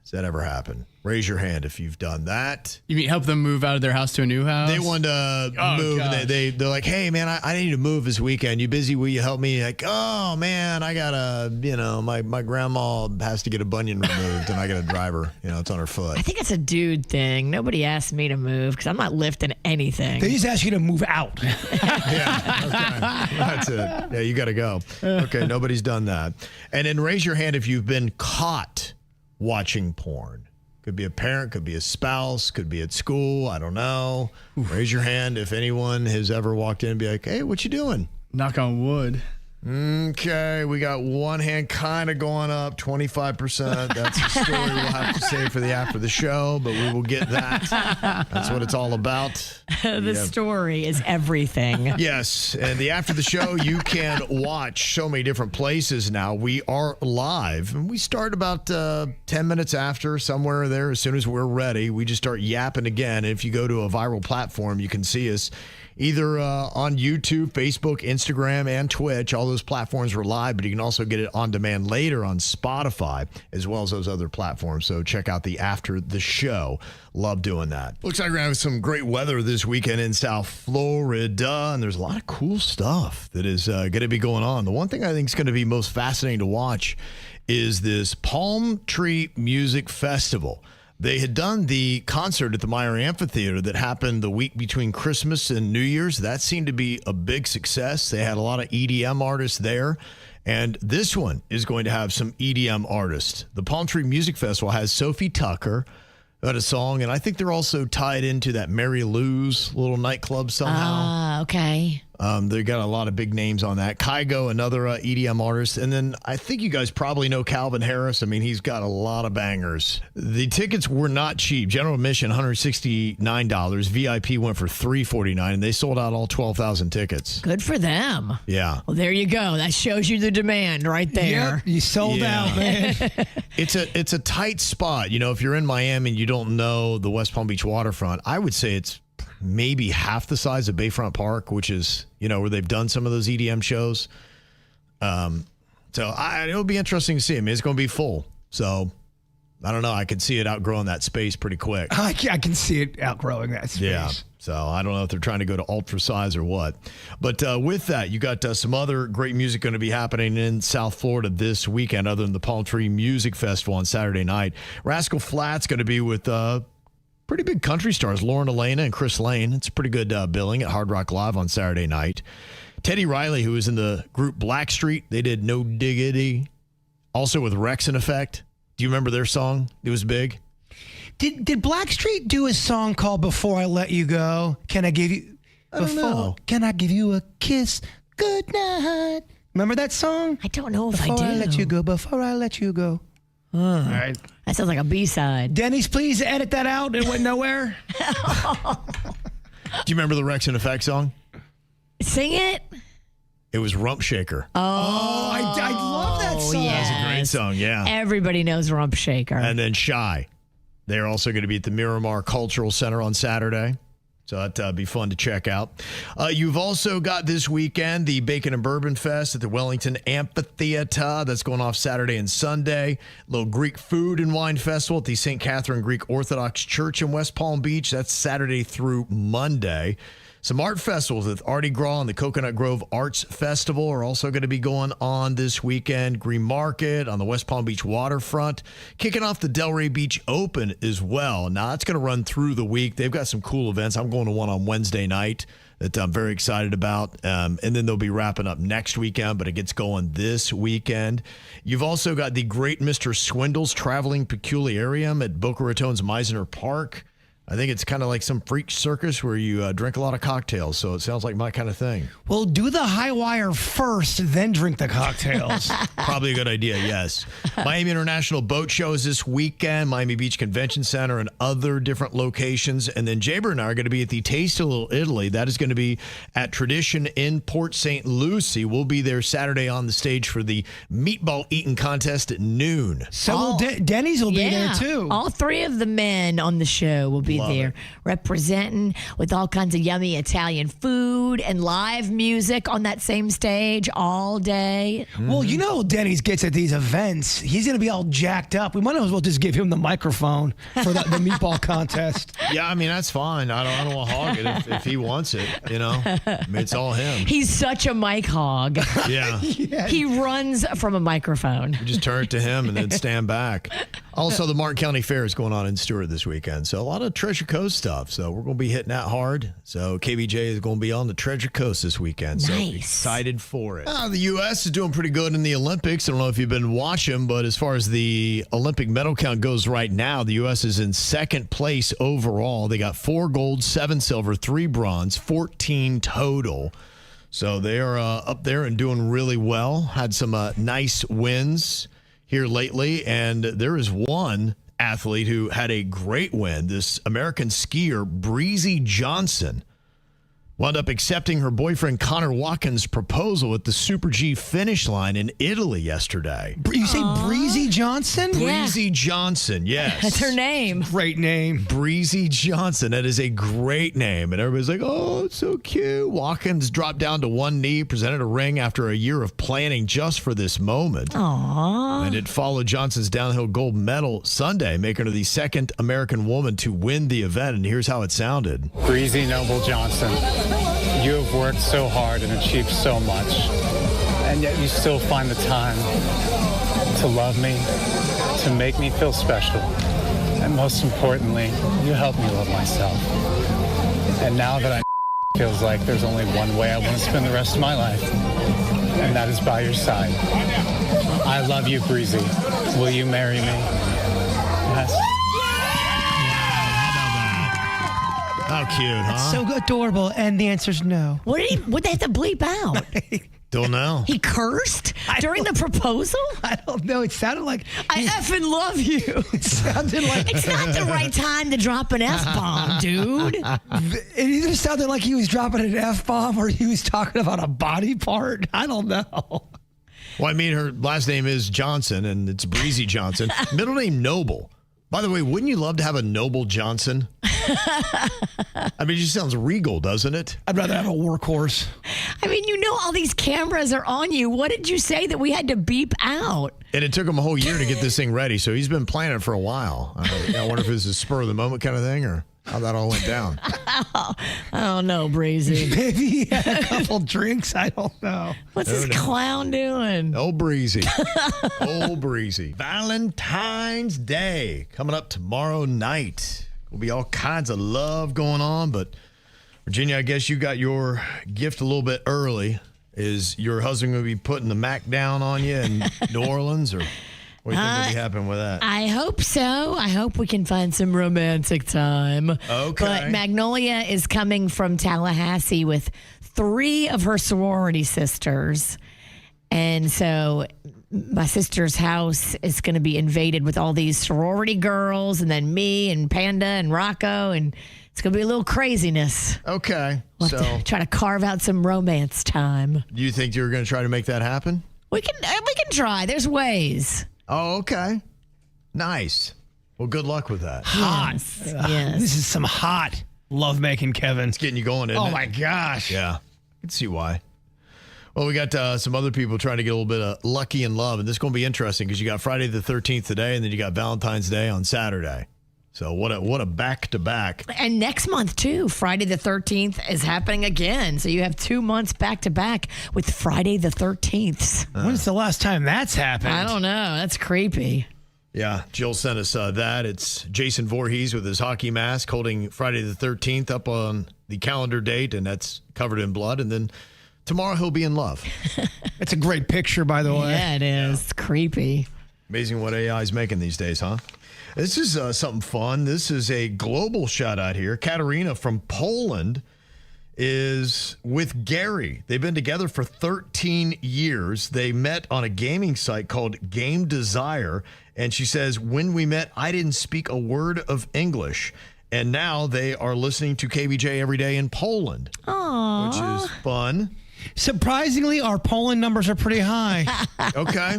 Does that ever happen? Raise your hand if you've done that. You mean help them move out of their house to a new house? They want to move. And they're like, hey, man, I need to move this weekend. You busy? Will you help me? Like, oh, man, I got to, my grandma has to get a bunion removed, and I got to drive her. It's on her foot. I think it's a dude thing. Nobody asked me to move because I'm not lifting anything. They just ask you to move out. Yeah, okay. That's it. Yeah, you got to go. Okay, nobody's done that. And then raise your hand if you've been caught watching porn. Could be a parent, could be a spouse, could be at school. I don't know. Raise your hand if anyone has ever walked in and be like, hey, what you doing? Knock on wood. Okay, we got one hand kind of going up, 25%. That's a story we'll have to save for the after the show, but we will get that. That's what it's all about. The story is everything. Yes, and the after the show, you can watch so many different places now. We are live, and we start about 10 minutes after, somewhere there. As soon as we're ready, we just start yapping again. If you go to a viral platform, you can see us either on YouTube, Facebook, Instagram, and Twitch. All those platforms were live, but you can also get it on demand later on Spotify, as well as those other platforms. So check out the After the Show. Love doing that. Looks like we're going to have some great weather this weekend in South Florida, and there's a lot of cool stuff that is going to be going on. The one thing I think is going to be most fascinating to watch is this Palm Tree Music Festival. They had done the concert at the Meyer Amphitheater that happened the week between Christmas and New Year's. That seemed to be a big success. They had a lot of EDM artists there. And this one is going to have some EDM artists. The Palm Tree Music Festival has Sophie Tucker, who had a song, and I think they're also tied into that Mary Lou's little nightclub somehow. Okay. They got a lot of big names on that. Kygo, another EDM artist. And then I think you guys probably know Calvin Harris. I mean, he's got a lot of bangers. The tickets were not cheap. General admission, $169. VIP went for $349, and they sold out all 12,000 tickets. Good for them. Yeah. Well, there you go. That shows you the demand right there. Yep, you sold out, man. It's a tight spot. If you're in Miami and you don't know the West Palm Beach waterfront, I would say it's maybe half the size of Bayfront Park, which is, where they've done some of those EDM shows. So it'll be interesting to see. I mean, it's going to be full. So I don't know. I could see it outgrowing that space pretty quick. I can see it outgrowing that space. Yeah. So I don't know if they're trying to go to ultra size or what. But with that, you got some other great music going to be happening in South Florida this weekend, other than the Palm Tree Music Festival on Saturday night. Rascal Flatts going to be with pretty big country stars, Lauren Elena and Chris Lane. It's pretty good billing at Hard Rock Live on Saturday night. Teddy Riley, who was in the group Blackstreet, they did No Diggity Also with Rex in Effect. Do you remember their song? It was big. Did Blackstreet do a song called Before I Let You Go? Can I give you... I don't know. Can I give you a kiss? Good night. Remember that song? I don't know if Before I do. I let you go, before I let you go. All right. That sounds like a B-side. Denny's, please edit that out. It went nowhere. Do you remember the Rex in Effect song? Sing it. It was Rump Shaker. Oh, I love that song. Yes. That was a great song, yeah. Everybody knows Rump Shaker. And then Shy. They're also going to be at the Miramar Cultural Center on Saturday. So that'd be fun to check out. You've also got this weekend the Bacon and Bourbon Fest at the Wellington Amphitheater. That's going off Saturday and Sunday. Little Greek Food and Wine Festival at the St. Catherine Greek Orthodox Church in West Palm Beach. That's Saturday through Monday. Some art festivals with Artie Graw and the Coconut Grove Arts Festival are also going to be going on this weekend. Green Market on the West Palm Beach waterfront. Kicking off the Delray Beach Open as well. Now, that's going to run through the week. They've got some cool events. I'm going to one on Wednesday night that I'm very excited about. And then they'll be wrapping up next weekend, but it gets going this weekend. You've also got the Great Mr. Swindle's Traveling Peculiarium at Boca Raton's Meisner Park. I think it's kind of like some freak circus where you drink a lot of cocktails. So it sounds like my kind of thing. Well, do the high wire first, then drink the cocktails. Probably a good idea, yes. Miami International Boat Show is this weekend, Miami Beach Convention Center and other different locations. And then Jaber and I are going to be at the Taste of Little Italy. That is going to be at Tradition in Port St. Lucie. We'll be there Saturday on the stage for the meatball eating contest at noon. So Denny's will be there too. All three of the men on the show will be Love there it. representing with all kinds of yummy Italian food and live music on that same stage all day. Well, you know Denny's gets at these events. He's going to be all jacked up. We might as well just give him the microphone for the meatball contest. Yeah, I mean, that's fine. I don't want to hog it if he wants it, you know. I mean, it's all him. He's such a mic hog. Yeah. He runs from a microphone. You just turn it to him and then stand back. Also, the Martin County Fair is going on in Stewart this weekend. So a lot of Treasure Coast stuff. So we're going to be hitting that hard. So KVJ is going to be on the Treasure Coast this weekend. So excited for it. The U.S. is doing pretty good in the Olympics. I don't know if you've been watching, but as far as the Olympic medal count goes right now, the U.S. is in second place overall. They got 4 gold, 7 silver, 3 bronze, 14 total. So they are up there and doing really well. Had some nice wins here lately, and there is one athlete who had a great win. This American skier, Breezy Johnson, wound up accepting her boyfriend Connor Watkins' proposal at the Super G finish line in Italy yesterday. You say Breezy Johnson? Breezy Johnson, yes. That's her name. Great name. Breezy Johnson. That is a great name. And everybody's like, oh, it's so cute. Watkins dropped down to one knee, presented a ring after a year of planning just for this moment. Aww. And it followed Johnson's downhill gold medal Sunday, making her the second American woman to win the event. And here's how it sounded. Breezy Noble Johnson, you have worked so hard and achieved so much, and yet you still find the time to love me, to make me feel special, and most importantly, you help me love myself. And now that I feels like there's only one way I want to spend the rest of my life, and that is by your side. I love you, Breezy. Will you marry me? Yes. How cute, huh? So adorable, and the answer's no. What they have to bleep out? Don't know. He cursed during the proposal? I don't know. It sounded like I effing love you. It sounded like it's not the right time to drop an F-bomb, dude. It either sounded like he was dropping an F-bomb or he was talking about a body part. I don't know. Well, I mean, her last name is Johnson, and it's Breezy Johnson. Middle name Noble. By the way, wouldn't you love to have a Noble Johnson? I mean, it just sounds regal, doesn't it? I'd rather have a workhorse. I mean, you know all these cameras are on you. What did you say that we had to beep out? And it took him a whole year to get this thing ready, so he's been planning for a while. I wonder if it's a spur of the moment kind of thing or how that all went down. I don't know, Breezy. Maybe he had a couple drinks. I don't know. What's this clown doing? Oh, Breezy. Oh, Breezy. Valentine's Day coming up tomorrow night. Will be all kinds of love going on, but Virginia, I guess you got your gift a little bit early. Is your husband going to be putting the Mac down on you in New Orleans or? What do you think will be happening with that? I hope so. I hope we can find some romantic time. Okay. But Magnolia is coming from Tallahassee with 3 of her sorority sisters. And so my sister's house is going to be invaded with all these sorority girls, and then me and Panda and Rocco, and it's going to be a little craziness. Okay. We'll have to try to carve out some romance time. Do you think you're going to try to make that happen? We can try. There's ways. Oh, okay. Nice. Well, good luck with that. Hot. Yes. This is some hot lovemaking, Kevin. It's getting you going, isn't it? Oh, my gosh. Yeah. I can see why. Well, we got some other people trying to get a little bit of lucky in love, and this is going to be interesting because you got Friday the 13th today, and then you got Valentine's Day on Saturday. So what a back-to-back. And next month, too, Friday the 13th is happening again. So you have 2 months back-to-back with Friday the 13th. When's the last time that's happened? I don't know. That's creepy. Yeah, Jill sent us that. It's Jason Voorhees with his hockey mask holding Friday the 13th up on the calendar date, and that's covered in blood. And then tomorrow he'll be in love. It's a great picture, by the way. Yeah, it is. It's creepy. Amazing what AI is making these days, huh? This is something fun. This is a global shout out here. Katarina from Poland is with Gary. They've been together for 13 years. They met on a gaming site called Game Desire. And she says, when we met, I didn't speak a word of English. And now they are listening to KVJ every day in Poland. Aww. Which is fun. Surprisingly, our Poland numbers are pretty high. Okay.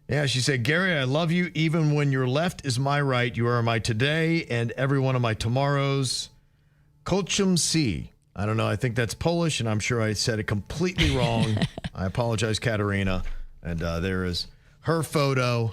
Yeah, she said, Gary, I love you. Even when your left is my right, you are my today and every one of my tomorrows. Kochum C. I don't know. I think that's Polish, and I'm sure I said it completely wrong. I apologize, Katarina. And there is her photo,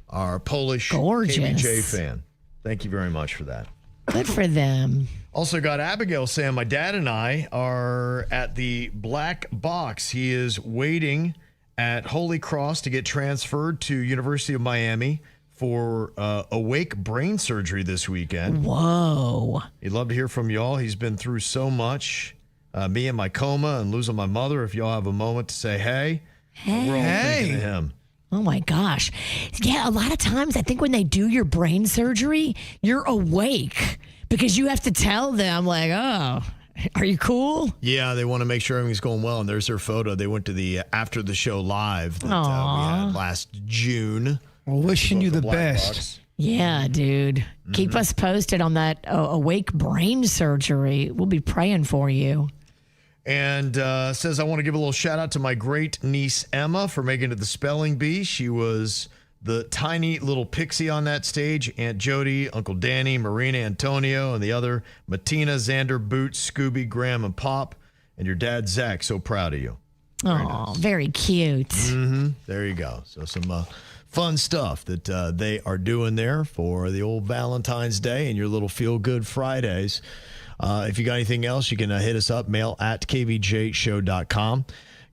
our Polish Gorgeous. KVJ fan. Thank you very much for that. Good for them. Also got Abigail saying, my dad and I are at the Black Box. He is waiting at Holy Cross to get transferred to University of Miami for awake brain surgery this weekend. Whoa. He'd love to hear from y'all. He's been through so much. Me and my coma and losing my mother. If y'all have a moment to say hey, we're all thinking of him. Oh, my gosh. Yeah, a lot of times I think when they do your brain surgery, you're awake because you have to tell them, like, oh, are you cool? Yeah, they want to make sure everything's going well. And there's their photo. They went to the After the Show Live that we had last June. Well, wishing you the best. Box. Yeah, dude. Keep us posted on that awake brain surgery. We'll be praying for you. And says, I want to give a little shout out to my great niece, Emma, for making it the spelling bee. She was the tiny little pixie on that stage. Aunt Jody, Uncle Danny, Marina, Antonio, and the other, Matina, Xander, Boots, Scooby, Graham, and Pop. And your dad, Zach, so proud of you. Oh, very cute. Mm-hmm. There you go. So some fun stuff that they are doing there for the old Valentine's Day and your little feel-good Fridays. If you got anything else, you can hit us up, mail@kvjshow.com.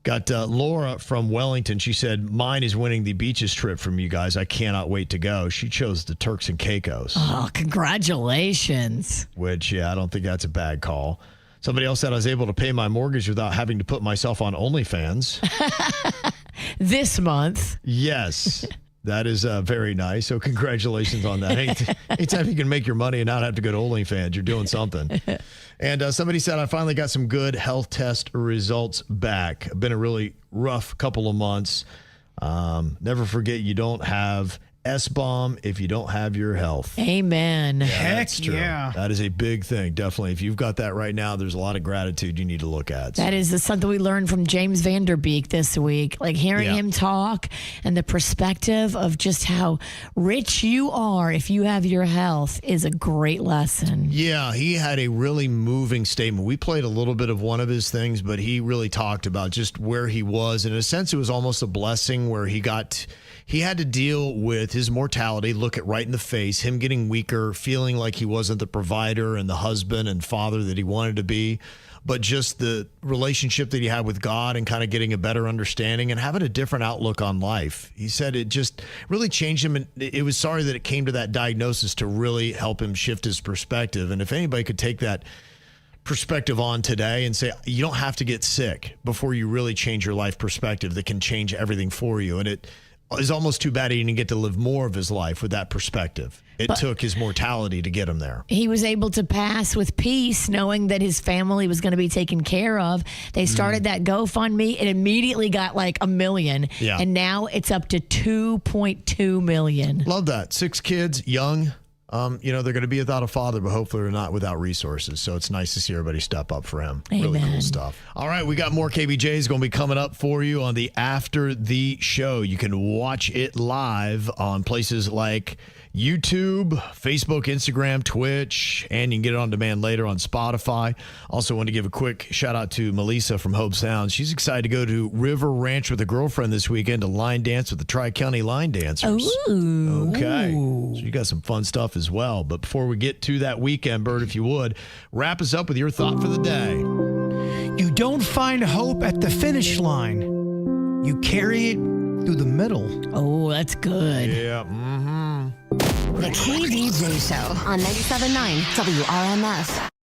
Got Laura from Wellington. She said, mine is winning the beaches trip from you guys. I cannot wait to go. She chose the Turks and Caicos. Oh, congratulations. Which, yeah, I don't think that's a bad call. Somebody else said I was able to pay my mortgage without having to put myself on OnlyFans. This month. Yes. That is very nice. So congratulations on that. Anytime you can make your money and not have to go to OnlyFans, you're doing something. And somebody said, I finally got some good health test results back. Been a really rough couple of months. Never forget you don't have S-bomb if you don't have your health. Amen. Yeah, Heck yeah. That is a big thing. Definitely. If you've got that right now, there's a lot of gratitude you need to look at. That is something we learned from James Vanderbeek this week. Like hearing him talk and the perspective of just how rich you are if you have your health is a great lesson. Yeah, he had a really moving statement. We played a little bit of one of his things, but he really talked about just where he was. In a sense, it was almost a blessing where he had to deal with his mortality, look it right in the face, him getting weaker, feeling like he wasn't the provider and the husband and father that he wanted to be, but just the relationship that he had with God and kind of getting a better understanding and having a different outlook on life. He said it just really changed him, and it was sorry that it came to that diagnosis to really help him shift his perspective. And if anybody could take that perspective on today and say, you don't have to get sick before you really change your life perspective that can change everything for you. And it it's almost too bad he didn't get to live more of his life with that perspective. It took his mortality to get him there. He was able to pass with peace, knowing that his family was going to be taken care of. They started that GoFundMe. It immediately got like $1 million. Yeah. And now it's up to $2.2 million. Love that. 6 kids, young. They're going to be without a father, but hopefully they're not without resources. So it's nice to see everybody step up for him. Amen. Really cool stuff. All right, we got more KVJs going to be coming up for you on the After the Show. You can watch it live on places like YouTube, Facebook, Instagram, Twitch, and you can get it on demand later on Spotify. Also want to give a quick shout out to Melissa from Hope Sound. She's excited to go to River Ranch with a girlfriend this weekend to line dance with the Tri-County Line Dancers. Ooh. Okay. So you got some fun stuff as well. But before we get to that weekend, Bert, if you would, wrap us up with your thought for the day. You don't find hope at the finish line. You carry it through the middle. Oh, that's good. Yeah. The KVJ Show on 97.9 WRMF.